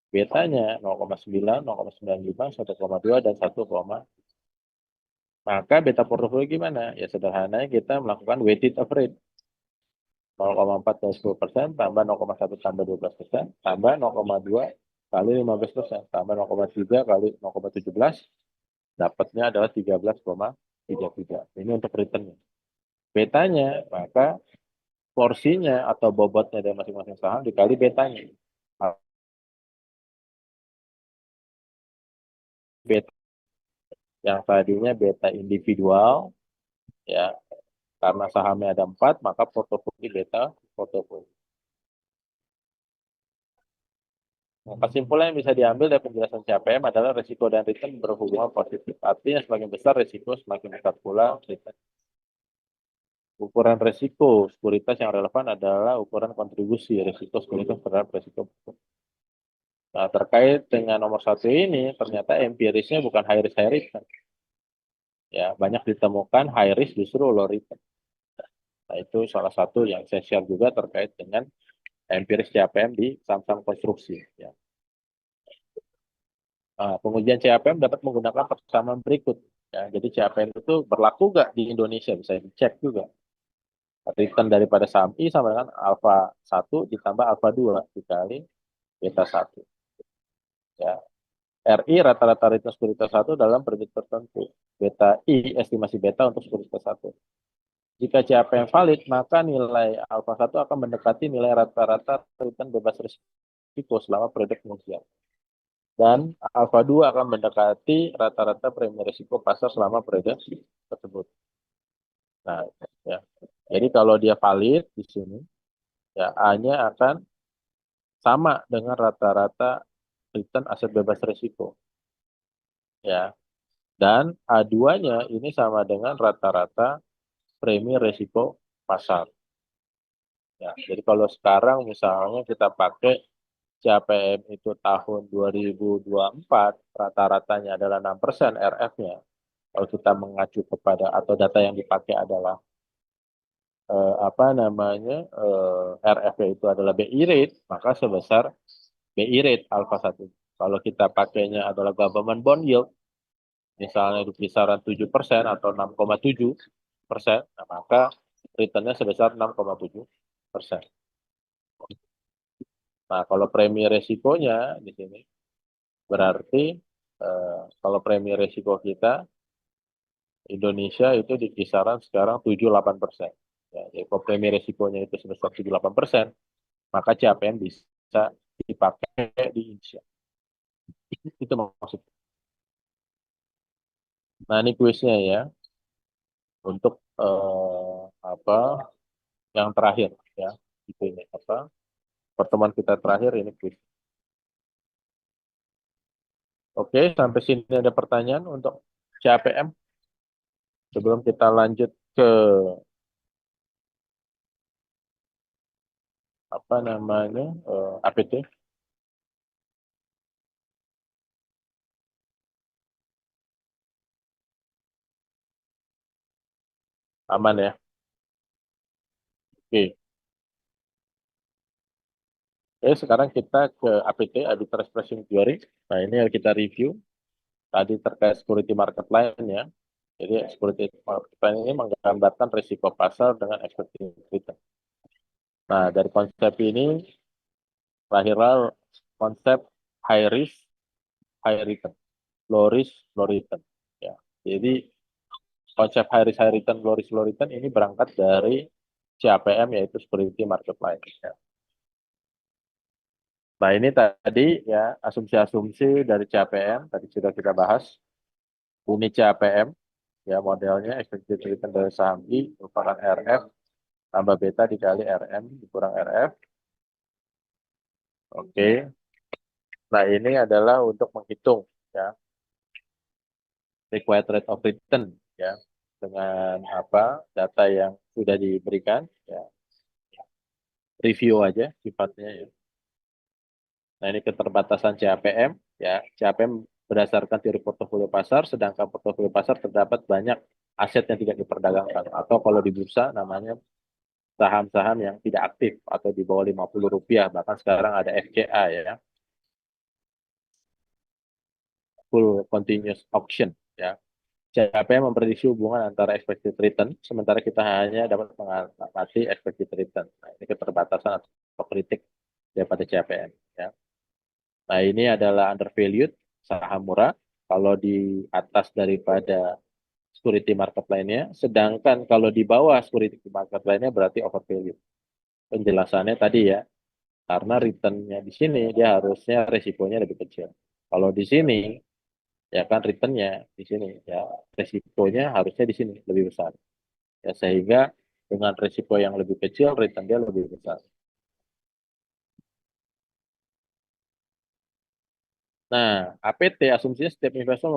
Betanya 0,9, 0,95, 1,2, dan 1, maka beta portofolio gimana? Ya sederhananya kita melakukan weighted average. 0,4 kali 10%, tambah 0,1 tambah 12%, tambah 0,2 kali 15%, tambah 0,3 kali 0,17, dapatnya adalah 13,33. Ini untuk returnnya. Betanya, maka porsinya atau bobotnya dari masing-masing saham dikali betanya. Beta yang tadinya beta individual, ya karena sahamnya ada 4, maka portofolio beta portofolio. Nah, kesimpulan yang bisa diambil dari penjelasan CAPM adalah risiko dan return berhubungan positif. Artinya semakin besar risiko, semakin besar pula return. Ukuran risiko sekuritas yang relevan adalah ukuran kontribusi risiko sekuritas terhadap risiko. Nah, terkait dengan nomor satu ini, ternyata empirisnya bukan high risk high return. Ya, banyak ditemukan high risk justru low return. Nah, itu salah satu yang saya share juga terkait dengan empiris CAPM di saham-saham konstruksi. Ya. Nah, pengujian CAPM dapat menggunakan persamaan berikut. Ya, jadi CAPM itu berlaku nggak di Indonesia? Bisa dicek juga. Return daripada saham I sama dengan alfa 1 ditambah alfa 2 dikali beta 1. Ya. RI rata-rata return sekuritas 1 dalam periode tertentu. Beta I estimasi beta untuk sekuritas 1. Jika CAPM valid, maka nilai alfa 1 akan mendekati nilai rata-rata return bebas risiko selama periode pengujian. Dan alfa 2 akan mendekati rata-rata premi risiko pasar selama periode tersebut. Nah, ya. Jadi kalau dia valid di sini, ya A-nya akan sama dengan rata-rata return aset bebas risiko. Ya. Dan A2-nya ini sama dengan rata-rata premi risiko pasar. Ya. Jadi kalau sekarang misalnya kita pakai CAPM itu tahun 2024, rata-ratanya adalah 6% RF-nya. Kalau kita mengacu kepada atau data yang dipakai adalah RF itu adalah BI rate, maka sebesar BI rate alfa 1. Kalau kita pakainya adalah government bond yield, misalnya di kisaran 7% atau 6,7%, nah maka returnnya sebesar 6,7%. Nah, kalau premi resikonya di sini berarti kalau premi resiko kita Indonesia itu di kisaran sekarang 7-8%. Ya, jadi kalau premi resikonya itu sebesar 7-8%, maka CAPM bisa dipakai di Indonesia. Itu maksudnya. Nah, ini kuisnya ya untuk apa yang terakhir ya. Itu ini apa pertemuan kita terakhir ini kuis. Oke, sampai sini ada pertanyaan untuk CAPM sebelum kita lanjut ke APT. Aman ya. Oke. Oke, sekarang kita ke APT, Arbitrage Pricing Theory. Nah, ini yang kita review. Tadi terkait security market line ya. Jadi security market line ini menggambarkan risiko pasar dengan expected return. Nah, dari konsep ini lahirlah konsep high risk, high return, low risk, low return. Ya. Jadi konsep high return, low return ini berangkat dari CAPM yaitu security market line. Ya. Nah, ini tadi ya asumsi-asumsi dari CAPM tadi sudah kita bahas. Ini CAPM ya modelnya expected return dari saham I merupakan RF tambah beta dikali RM dikurang RF. Oke. Nah, ini adalah untuk menghitung ya required rate of return ya dengan apa data yang sudah diberikan ya. Review aja sifatnya ya. Nah, ini keterbatasan CAPM ya. CAPM berdasarkan teori portofolio pasar, sedangkan portofolio pasar terdapat banyak aset yang tidak diperdagangkan atau kalau di bursa namanya saham-saham yang tidak aktif atau di bawah Rp50, bahkan sekarang ada FCA ya, full continuous auction ya. CAPM memprediksi hubungan antara expected return, sementara kita hanya dapat mengamati expected return. Nah, ini keterbatasan atau kritik daripada CAPM ya. Nah, ini adalah undervalued, saham murah, kalau di atas daripada security market lainnya, sedangkan kalau di bawah security market lainnya berarti overvalued. Penjelasannya tadi ya, karena returnnya di sini dia harusnya resikonya lebih kecil. Kalau di sini ya kan returnnya di sini ya resikonya harusnya di sini lebih besar. Ya sehingga dengan resiko yang lebih kecil return dia lebih besar. Nah, APT asumsinya setiap investor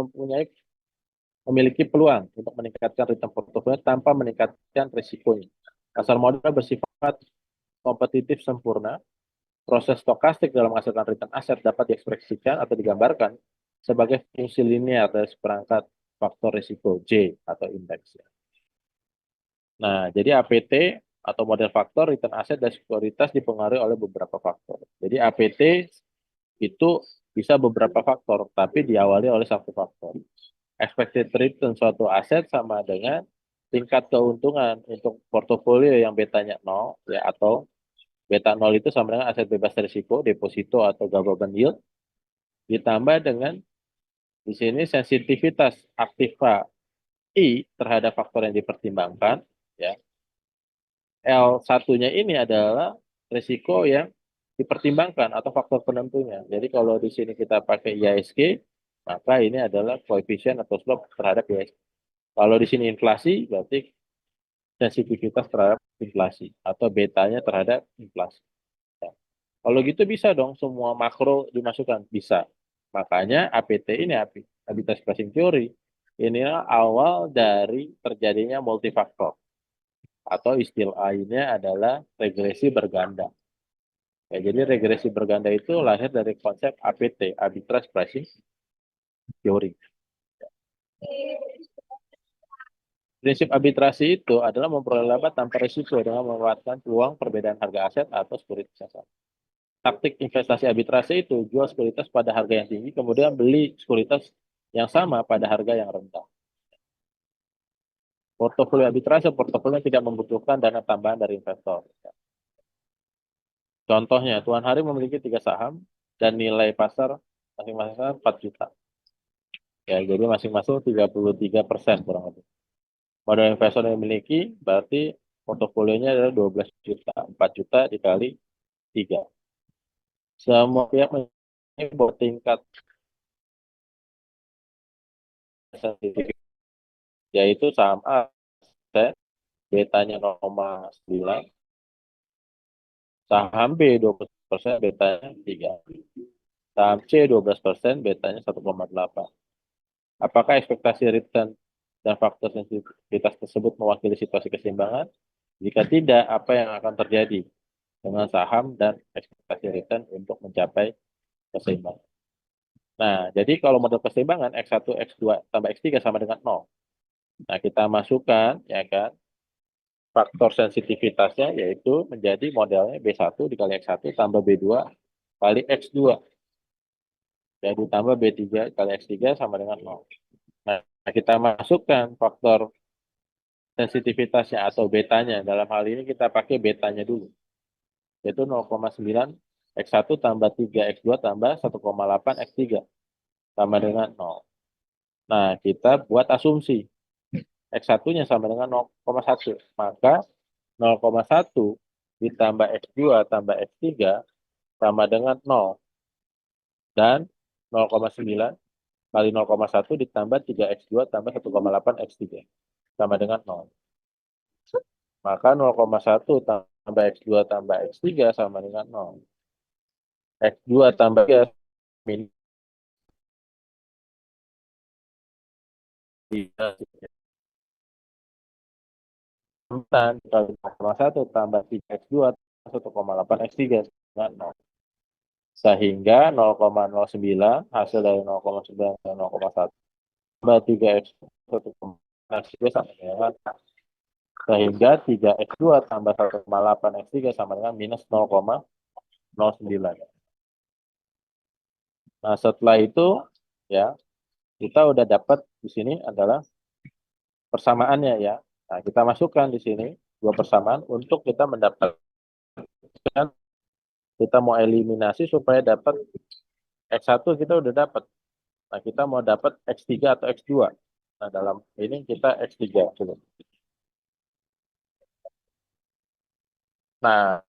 memiliki peluang untuk meningkatkan return portofolio tanpa meningkatkan risikonya. Pasar modal bersifat kompetitif sempurna. Proses stokastik dalam menghasilkan return aset dapat diekspresikan atau digambarkan sebagai fungsi linear dari seperangkat faktor risiko J atau indeks. Nah, jadi APT atau model faktor return aset dan sekuritas dipengaruhi oleh beberapa faktor. Jadi APT itu bisa beberapa faktor, tapi diawali oleh satu faktor. Expected return suatu aset sama dengan tingkat keuntungan untuk portofolio yang betanya 0 ya atau beta 0 itu sama dengan aset bebas risiko, deposito atau government yield ditambah dengan di sini sensitivitas aktiva I terhadap faktor yang dipertimbangkan ya. L1-nya ini adalah risiko yang dipertimbangkan atau faktor penentunya. Jadi kalau di sini kita pakai IHSG, maka ini adalah koefisien atau slope terhadap IHSG. Kalau di sini inflasi, berarti sensitivitas terhadap inflasi atau betanya terhadap inflasi. Ya. Kalau gitu bisa dong semua makro dimasukkan, bisa. Makanya APT ini Arbitrage Pricing Theory. Inilah awal dari terjadinya multifaktor atau istilah lainnya adalah regresi berganda. Ya, jadi regresi berganda itu lahir dari konsep APT, Arbitrage Pricing Theory. Prinsip arbitrasi itu adalah memperoleh laba tanpa risiko dengan memanfaatkan peluang perbedaan harga aset atau sekuritas. Taktik investasi arbitrase itu jual sekuritas pada harga yang tinggi, kemudian beli sekuritas yang sama pada harga yang rendah. Portofolio arbitrase, portofolio yang tidak membutuhkan dana tambahan dari investor. Contohnya, Tuan Hari memiliki 3 saham dan nilai pasar masing-masing 4 juta. Ya, jadi masing-masing 33% kurang lebih. Modal investor yang dimiliki berarti portofolionya adalah 12 juta. 4 juta dikali 3. Semua pihak buat tingkat sensitif, yaitu saham A, betanya 0,9, saham B 12%, betanya 3, saham C 12%, betanya 1,8. Apakah ekspektasi return dan faktor sensitivitas tersebut mewakili situasi keseimbangan? Jika tidak, apa yang akan terjadi dengan saham dan ekspektasi return untuk mencapai keseimbangan? Nah, jadi kalau model keseimbangan X1, X2 tambah X3 sama dengan 0. Nah, kita masukkan, ya kan, faktor sensitivitasnya yaitu menjadi modelnya B1 dikali X1 tambah B2 kali X2. Ya, ditambah B3 kali X3 sama dengan 0. Nah, kita masukkan faktor sensitivitasnya atau betanya. Dalam hal ini kita pakai betanya dulu. Yaitu 0,9 X1 tambah 3 X2 tambah 1,8 X3 sama dengan 0. Nah, kita buat asumsi. X1-nya sama dengan 0,1. Maka 0,1 ditambah X2 tambah X3 sama dengan 0. Dan 0,9 kali 0,1 ditambah 3X2 tambah 1,8 X3 sama dengan 0. Maka 0,1 tambah X2 tambah X3 sama dengan 0. X2 tambah 3 minus 3 kali 0,1 tambah 3X2 tambah 1,8 X3 dengan 0. Sehingga 0,09 hasil dari 0,9 dan 0,1 tambah 3X 1,8 X3 sama dengan 0. Sehingga 3X2 tambah 1,8 X3 sama dengan minus 0,09. Nah, setelah itu ya kita udah dapat di sini adalah persamaannya ya. Nah, kita masukkan di sini dua persamaan untuk kita mendapatkan, kita mau eliminasi supaya dapat X1 kita udah dapat. Nah, kita mau dapat X3 atau X2. Nah, dalam ini kita X3 dulu. Nah,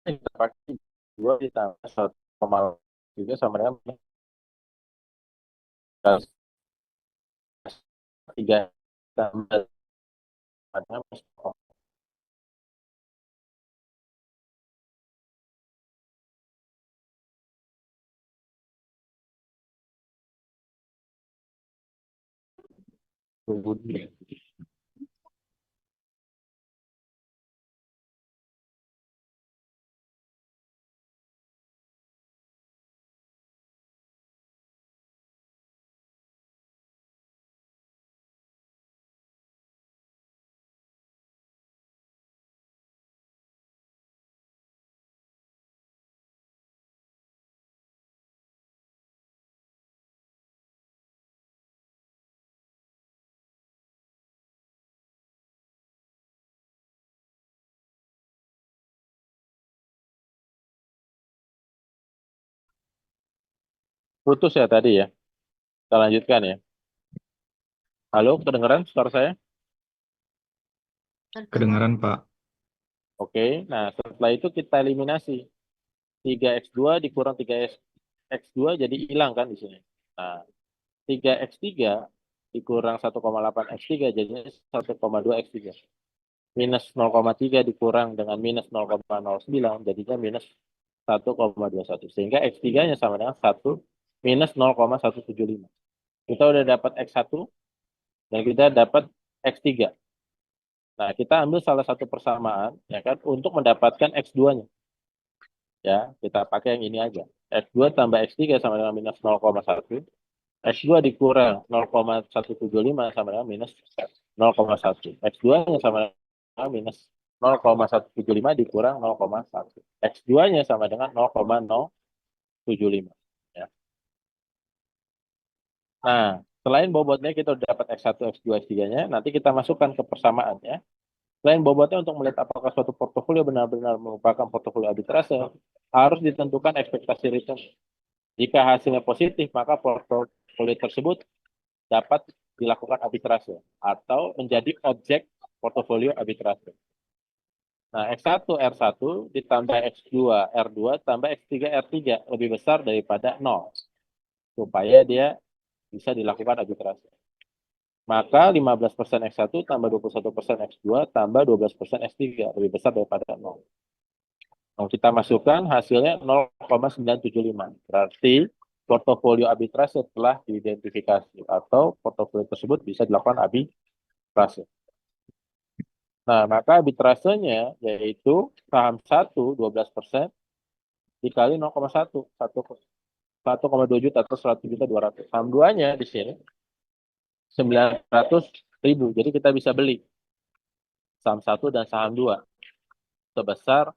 kita pakai 2 ditambah 1,3 sama dengan 3 tambah dengan putus ya tadi ya. Kita lanjutkan ya. Halo, kedengaran suara saya? Kedengaran, Pak. Oke, nah setelah itu kita eliminasi. 3X2 dikurang 3X2 jadi hilang kan di sini. Nah, 3X3 dikurang 1,8X3 jadinya 1,2X3. Minus 0,3 dikurang dengan minus 0,09 jadinya minus 1,21. Sehingga X3-nya sama dengan 1 minus 0,175. Kita udah dapat X1 dan kita dapat X3. Nah, kita ambil salah satu persamaan ya kan untuk mendapatkan X2-nya. Ya, kita pakai yang ini aja. X2 tambah X3 sama dengan minus 0,1. X2 dikurang 0,175 sama dengan minus 0,1. X2-nya sama dengan minus 0,175 dikurang 0,1. X2-nya sama dengan 0,075. Ya. Nah, selain bobotnya kita udah dapat X1, X2, X3-nya, nanti kita masukkan ke persamaannya. Selain bobotnya untuk melihat apakah suatu portofolio benar-benar merupakan portofolio arbitrase, harus ditentukan ekspektasi return. Jika hasilnya positif, maka portofolio tersebut dapat dilakukan arbitrase atau menjadi objek portofolio arbitrase. Nah, X1 R1 ditambah X2 R2 tambah X3 R3 lebih besar daripada 0 supaya dia bisa dilakukan arbitrase. Maka 15% X1 tambah 21% X2 tambah 12% X3 lebih besar daripada 0. Kalau kita masukkan hasilnya 0,975. Berarti portofolio arbitrase telah diidentifikasi atau portofolio tersebut bisa dilakukan arbitrase. Nah, maka arbitrasenya yaitu saham 1 12% dikali 0,1 1,2 juta atau 100 juta 200. Saham 2-nya di sini 900.000. Jadi kita bisa beli saham 1 dan saham 2 sebesar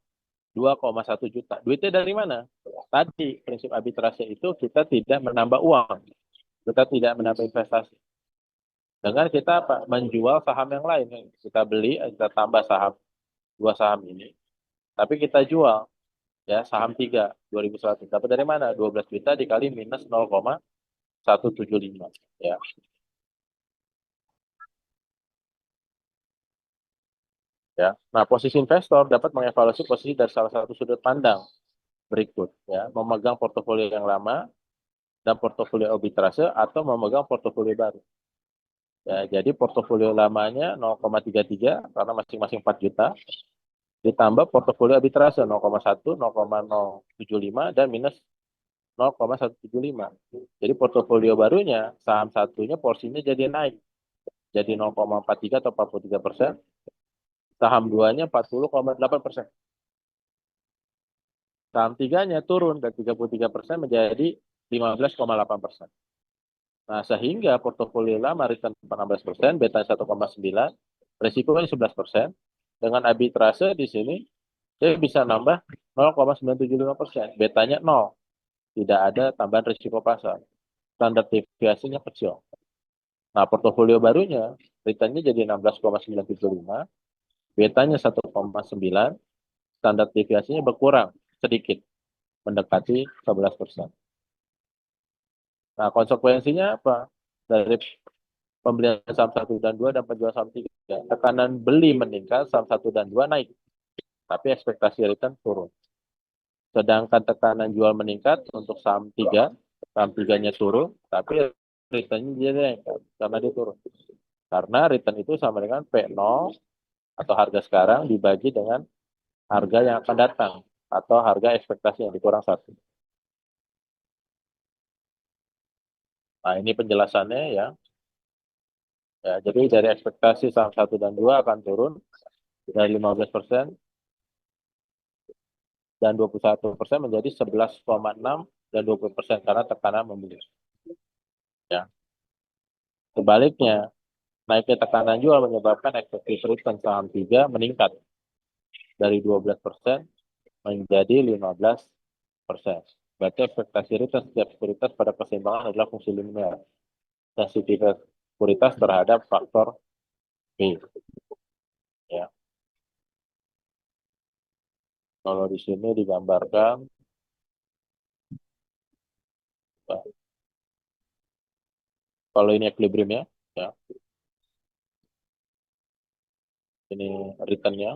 2,1 juta. Duitnya dari mana? Tadi prinsip arbitrase itu kita tidak menambah uang, kita tidak menambah investasi. Dengan kita apa? Menjual saham yang lain. Kita beli, kita tambah saham 2 saham ini, tapi kita jual ya saham 3 2100. Dapat dari mana? 12 juta dikali minus 0,175 ya. Ya. Nah, posisi investor dapat mengevaluasi posisi dari salah satu sudut pandang berikut ya, memegang portofolio yang lama dan portofolio arbitrase atau memegang portofolio baru. Ya, jadi portofolio lamanya 0,33 karena masing-masing 4 juta, ditambah portofolio arbitrase 0,1, 0,075 dan minus 0,175. Jadi portofolio barunya saham satunya porsinya jadi naik, jadi 0,43 atau 43%, saham duanya 40,8%. Saham tiganya turun dari 33% menjadi 15,8%. Nah, sehingga portofolio lama return 16%, beta 1,9, resikonya 11%. Dengan arbitrase di sini, dia bisa nambah 0,975%. Betanya 0. Tidak ada tambahan risiko pasar. Standar deviasinya kecil. Nah, portofolio barunya, returnnya jadi 16,975, betanya 1,9, standar deviasinya berkurang sedikit, mendekati 11%. Nah, konsekuensinya apa? Dari pembelian saham 1 dan 2 dan penjualan saham 3. Tekanan beli meningkat, saham 1 dan 2 naik. Tapi ekspektasi return turun. Sedangkan tekanan jual meningkat untuk saham 3, saham 3-nya turun, tapi return-nya jadi naik karena dia turun. Karena return itu sama dengan P0 atau harga sekarang dibagi dengan harga yang akan datang atau harga ekspektasi yang dikurang 1. Nah, ini penjelasannya ya. Ya, jadi dari ekspektasi saham 1 dan 2 akan turun dari 15% dan 21% menjadi 11,6 dan 20% karena tekanan membeli. Ya. Sebaliknya, naiknya tekanan jual menyebabkan ekspektasi return saham 3 meningkat dari 12% menjadi 15%. Berarti ekspektasi return setiap sekuritas pada keseimbangan adalah fungsi linear. Sensitivitas sekuritas terhadap faktor B. Ya. Kalau di sini digambarkan, kalau ini equilibrium ya, ini returnnya,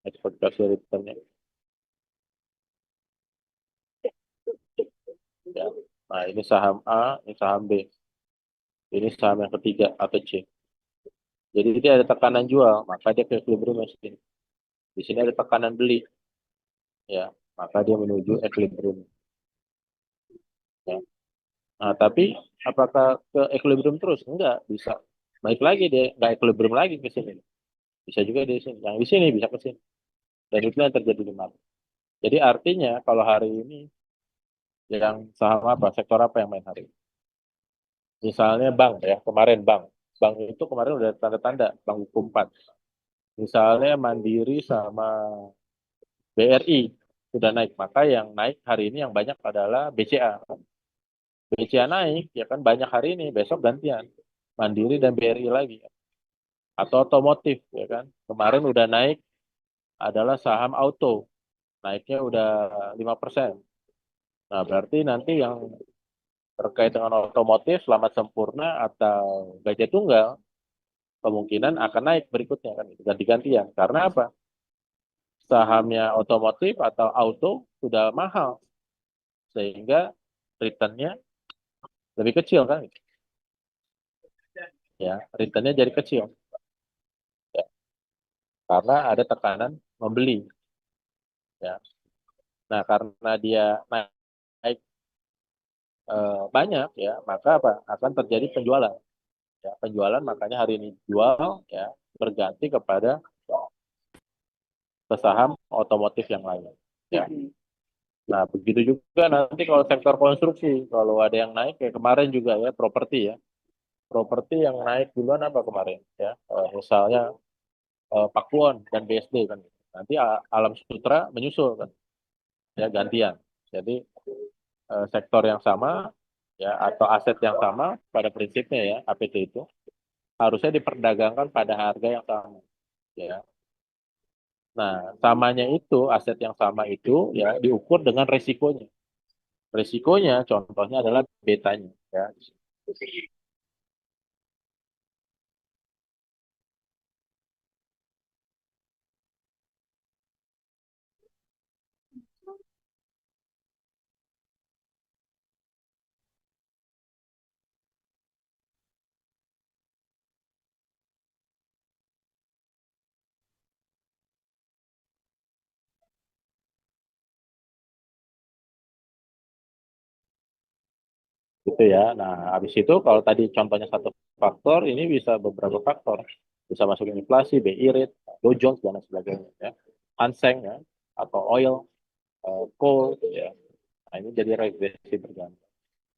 ekspektasi returnnya. Ya. Nah, ini saham A, ini saham B. Ini saham yang ketiga atau C. Jadi dia ada tekanan jual, maka dia ke equilibrium di sini. Di sini ada tekanan beli, ya, maka dia menuju equilibrium. Ya. Nah, tapi apakah ke equilibrium terus? Enggak, bisa baik lagi dia nggak equilibrium lagi ke sini. Bisa juga di sini. Yang di sini bisa ke sini. Dan itu yang terjadi di market. Jadi artinya kalau hari ini yang saham apa, sektor apa yang main hari ini? Misalnya bank ya, kemarin bank. Bank itu kemarin udah tanda-tanda bank hukum 4. Misalnya Mandiri sama BRI sudah naik, maka yang naik hari ini yang banyak adalah BCA. BCA naik, ya kan banyak hari ini, besok gantian. Mandiri dan BRI lagi. Atau otomotif, ya kan. Kemarin udah naik adalah saham auto, naiknya udah 5%. Nah, berarti nanti yang terkait dengan otomotif, Selamat Sempurna atau Gajah Tunggal, kemungkinan akan naik berikutnya kan, ganti-gantian. Karena apa? Sahamnya otomotif atau auto sudah mahal, sehingga returnnya lebih kecil kan, ya returnnya jadi kecil, ya, karena ada tekanan membeli, ya. Nah, karena dia naik banyak ya, maka apa? Akan terjadi penjualan. Ya, penjualan makanya hari ini jual ya berganti kepada saham otomotif yang lain. Ya. Nah, begitu juga nanti kalau sektor konstruksi, kalau ada yang naik kayak kemarin juga ya properti ya. Properti yang naik duluan apa kemarin ya? Misalnya Pakuwon dan BSD kan. Nanti Alam Sutra menyusul kan, ya gantian. Jadi sektor yang sama ya atau aset yang sama pada prinsipnya ya APT itu harusnya diperdagangkan pada harga yang sama ya. Nah, samanya itu aset yang sama itu ya diukur dengan resikonya. Resikonya contohnya adalah betanya ya. Gitu ya. Nah, habis itu kalau tadi contohnya satu faktor, ini bisa beberapa faktor. Bisa masuk inflasi, BI rate, Dow Jones dan lain sebagainya ya. Hang Seng ya atau oil, coal ya. Nah, ini jadi regresi bergantung.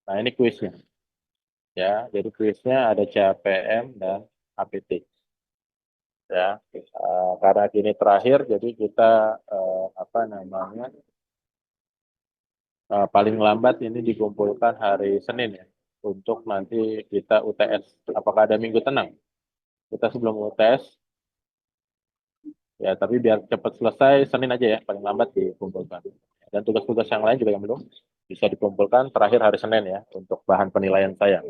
Nah, ini kuisnya ya. Jadi kuisnya ada CAPM dan APT ya. Karena ini terakhir, jadi kita apa namanya paling lambat ini dikumpulkan hari Senin ya untuk nanti kita UTS. Apakah ada minggu tenang? Kita sebelum UTS ya, tapi biar cepat selesai Senin aja ya paling lambat dikumpulkan. Dan tugas-tugas yang lain juga yang belum bisa dikumpulkan terakhir hari Senin ya untuk bahan penilaian saya.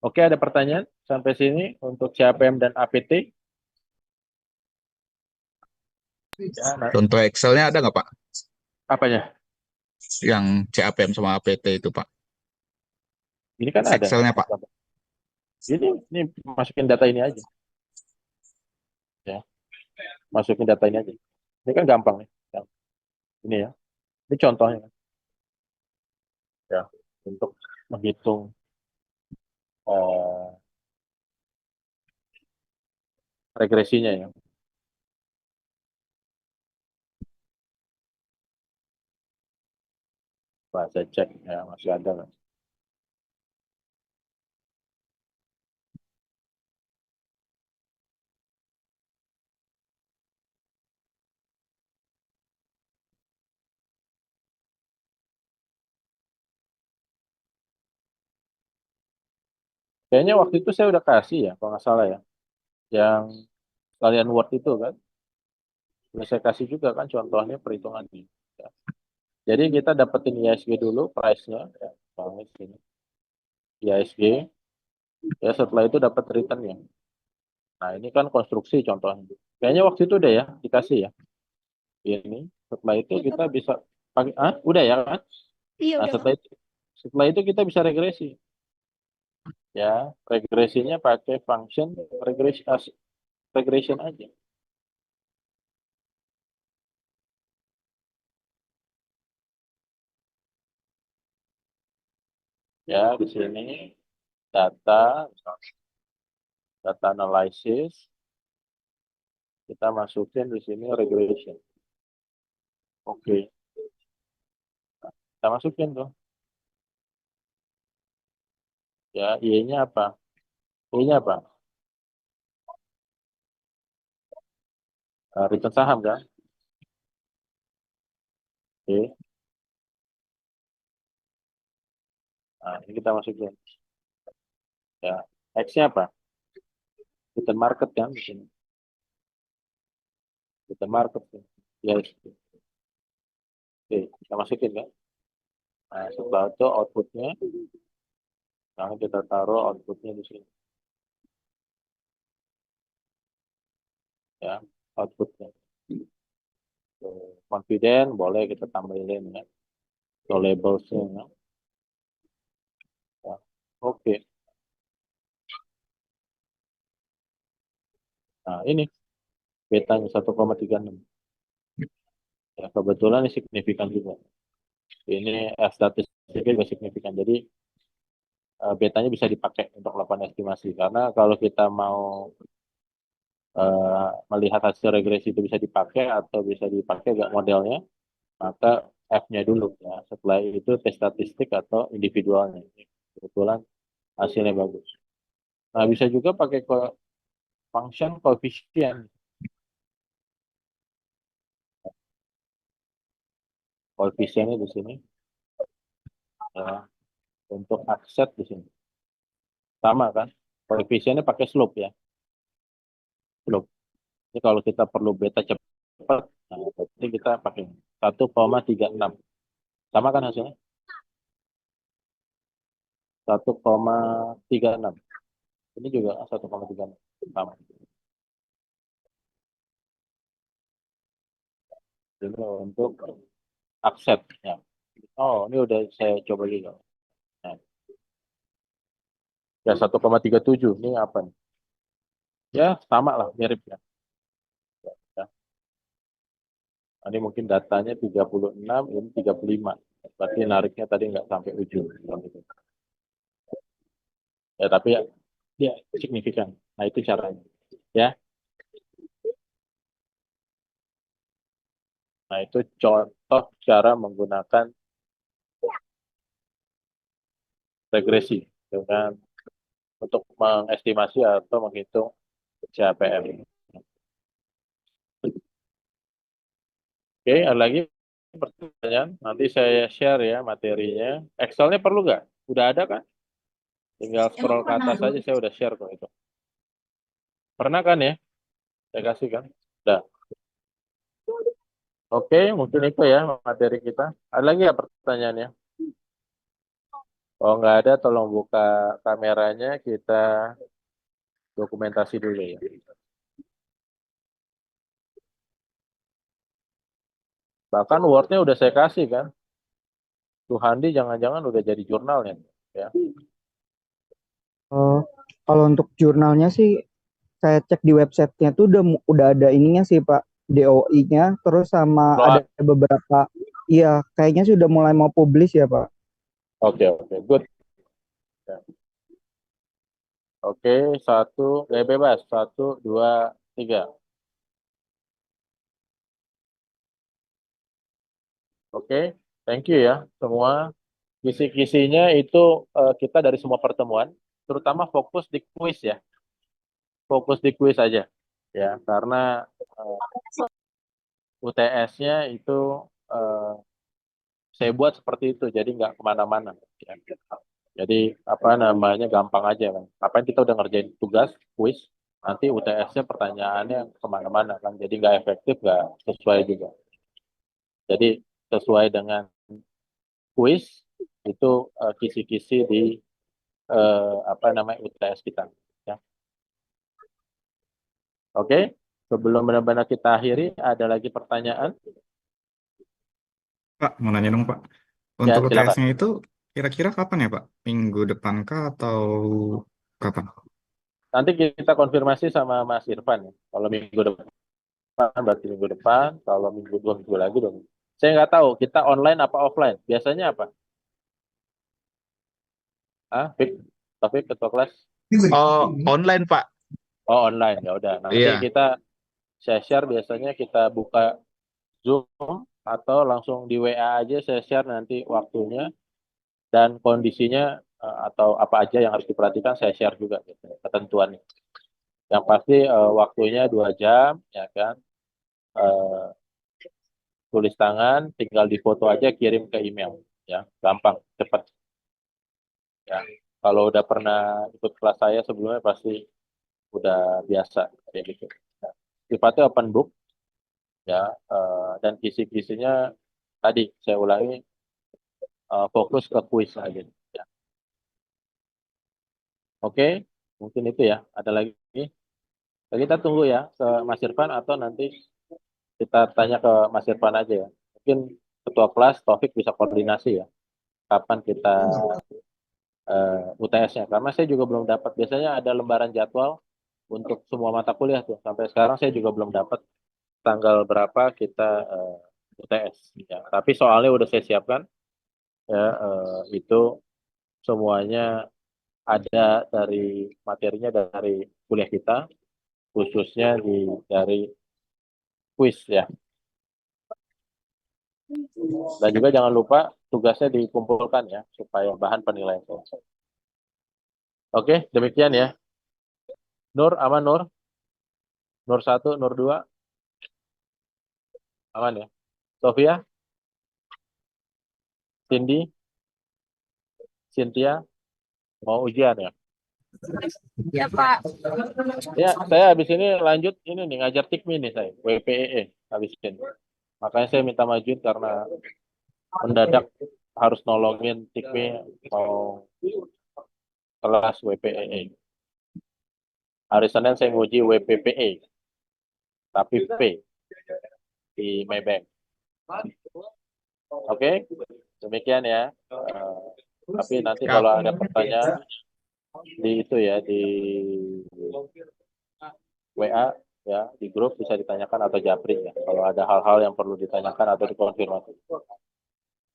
Oke, ada pertanyaan sampai sini untuk CAPM dan APT? Ya, nah, Contoh Excelnya ada nggak Pak? apanya? Yang CAPM sama APT itu Pak. Ini kan ada. Excelnya Pak. Ini masukin data ini aja ya. Masukin data ini aja. Ini kan gampang nih. Ya. Ini ya. Ini contohnya ya untuk menghitung eh, regresinya ya. Saya cek ya masih ada nggak? Kayaknya waktu itu saya udah kasih ya, kalau nggak salah ya. Yang kalian Word itu kan, udah saya kasih juga kan contohnya perhitungannya. Ya. Jadi kita dapetin ISG dulu, price-nya. Ya, misalnya sini. ISG, ya setelah itu dapat return-nya. Nah ini kan konstruksi contohnya. Kayaknya waktu itu udah ya, dikasih ya. Ini, setelah itu kita bisa pakai, udah ya kan? Iya Nah udah Kak. setelah itu kita bisa regresi. Ya, regresinya pakai function regression aja. Ya, di sini data, data analysis, kita masukin di sini regression. Oke, kita masukin tuh. Ya, Y-nya apa? Y-nya apa? Return saham kan? Oke. Nah, ini kita masukin. Ya, X-nya apa? Return market kan di sini. Return market. Ya, oke, kita masukin kan? Nah, setelah itu outputnya, nah kita taruh outputnya di sini. Ya, outputnya. Confident boleh kita tambahin ya. So labelsnya ya. Ya. Oke. Nah, ini betanya 1,36. Ya, kebetulan ini signifikan juga. Ini statistik juga signifikan. Jadi betanya bisa dipakai untuk melakukan estimasi. Karena kalau kita mau melihat hasil regresi itu bisa dipakai atau bisa dipakai gak modelnya, maka F-nya dulu ya. Setelah itu tes statistik atau individualnya. Kebetulan hasilnya bagus. Nah, bisa juga pakai function koefisien. Koefisiennya di sini ya, untuk offset di sini. Sama kan? Koefisiennya pakai slope ya. Slope. Jadi kalau kita perlu beta cepat, nah, berarti kita pakai 1,36. Sama kan hasilnya? 1,36. Ini juga 1,36. Sama. Jadi untuk offset ya. Oh, ini udah saya coba juga. Nah, ya 1,37. Ini apa nih? Ya, sama lah, mirip ya. Ya. Ini mungkin datanya 36, ini 35. Berarti nariknya tadi nggak sampai ujung. Ya, tapi ya, dia signifikan. Nah, itu caranya. Ya, nah itu contoh cara menggunakan regresi dengan untuk mengestimasi atau menghitung CAPM. Oke, ada lagi pertanyaan? Nanti saya share ya materinya. Excelnya perlu nggak? Udah ada kan? Tinggal scroll ke atas saja, saya udah share kok itu. Pernah kan ya? Saya kasih kan? Udah. Oke, mungkin itu ya materi kita. Ada lagi ya pertanyaannya? Oh, nggak ada, tolong buka kameranya, kita dokumentasi dulu ya. Bahkan Word-nya udah saya kasih kan. Tuh Handi jangan-jangan udah jadi jurnalnya. Ya. Oh, kalau untuk jurnalnya sih saya cek di websitenya tuh udah ada ininya sih Pak, DOI-nya, terus sama ada Keluar. beberapa, iya kayaknya sih udah mulai mau publish ya Pak. Oke, good. Ya. Oke, satu, ya bebas. Satu, dua, tiga. Oke, thank you ya semua. Kisi-kisinya itu kita dari semua pertemuan, terutama fokus di kuis ya. Fokus di kuis aja. Ya, karena UTS-nya itu eh, saya buat seperti itu, jadi nggak kemana-mana. Ya. Jadi apa namanya gampang aja kan. Apa kita udah ngerjain tugas, kuis, nanti UTS-nya pertanyaannya kemana-mana kan. Jadi nggak efektif, nggak sesuai juga. Jadi sesuai dengan kuis itu kisi-kisi di apa namanya UTS kita. Ya. Oke, sebelum benar-benar kita akhiri, ada lagi pertanyaan? Pak, mau nanya dong, Pak. Ya, Untuk silakan. UTS-nya itu kira-kira kapan ya, Pak? Minggu depan kah atau kapan? Nanti kita konfirmasi sama Mas Irfan ya. Kalau minggu depan berarti minggu depan, kalau minggu dua minggu lagi dong. Saya nggak tahu kita online apa offline. Biasanya apa? Ah, Fik, Taufik ketua kelas. Oh, online, Pak. Oh, online ya udah. Nanti Iya. kita saya share biasanya kita buka Zoom atau langsung di WA aja saya share nanti waktunya dan kondisinya atau apa aja yang harus diperhatikan saya share juga gitu, ketentuannya. Yang pasti waktunya 2 jam ya kan. Eh, Tulis tangan, tinggal difoto aja kirim ke email ya, gampang, cepat ya. Kalau udah pernah ikut kelas saya sebelumnya pasti udah biasa kayak gitu. Ya. Sifatnya open book ya dan kisi-kisinya tadi saya ulangi fokus ke kuis aja. Ya. Oke, mungkin itu ya. Ada lagi? Ya, kita tunggu ya ke Mas Irfan atau nanti kita tanya ke Mas Irfan aja ya. Mungkin ketua kelas Taufik bisa koordinasi ya. Kapan kita UTS-nya. Karena saya juga belum dapat. Biasanya ada lembaran jadwal untuk semua mata kuliah tuh. Sampai sekarang saya juga belum dapat tanggal berapa kita UTS. Ya. Tapi soalnya udah saya siapkan. ya itu semuanya ada dari materinya dari kuliah kita, khususnya dari kuis ya. Dan juga jangan lupa tugasnya dikumpulkan ya supaya bahan penilaian selesai. Oke, demikian ya. Nur, aman Nur? Nur 1, Nur 2, aman ya. Sofia, Cindy, Cynthia, mau ujian ya? Ya, Pak. Ya, saya habis ini lanjut ini nih ngajar TIKMI nih saya, WPEE habis ini. Makanya saya minta majuin karena mendadak harus nolongin TIKMI mau kelas WPEE. Hari Senin saya nguji WPPE, tapi P di Maybank. Oke, demikian ya. Tapi nanti Siap. kalau ada pertanyaan di itu ya di WA ya di grup bisa ditanyakan atau japri ya kalau ada hal-hal yang perlu ditanyakan atau dikonfirmasi.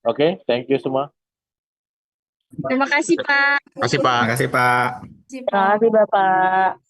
Oke, thank you semua. Terima kasih, Pak. Terima kasih, Pak. Terima kasih, Terima Pak. kasih Bapak.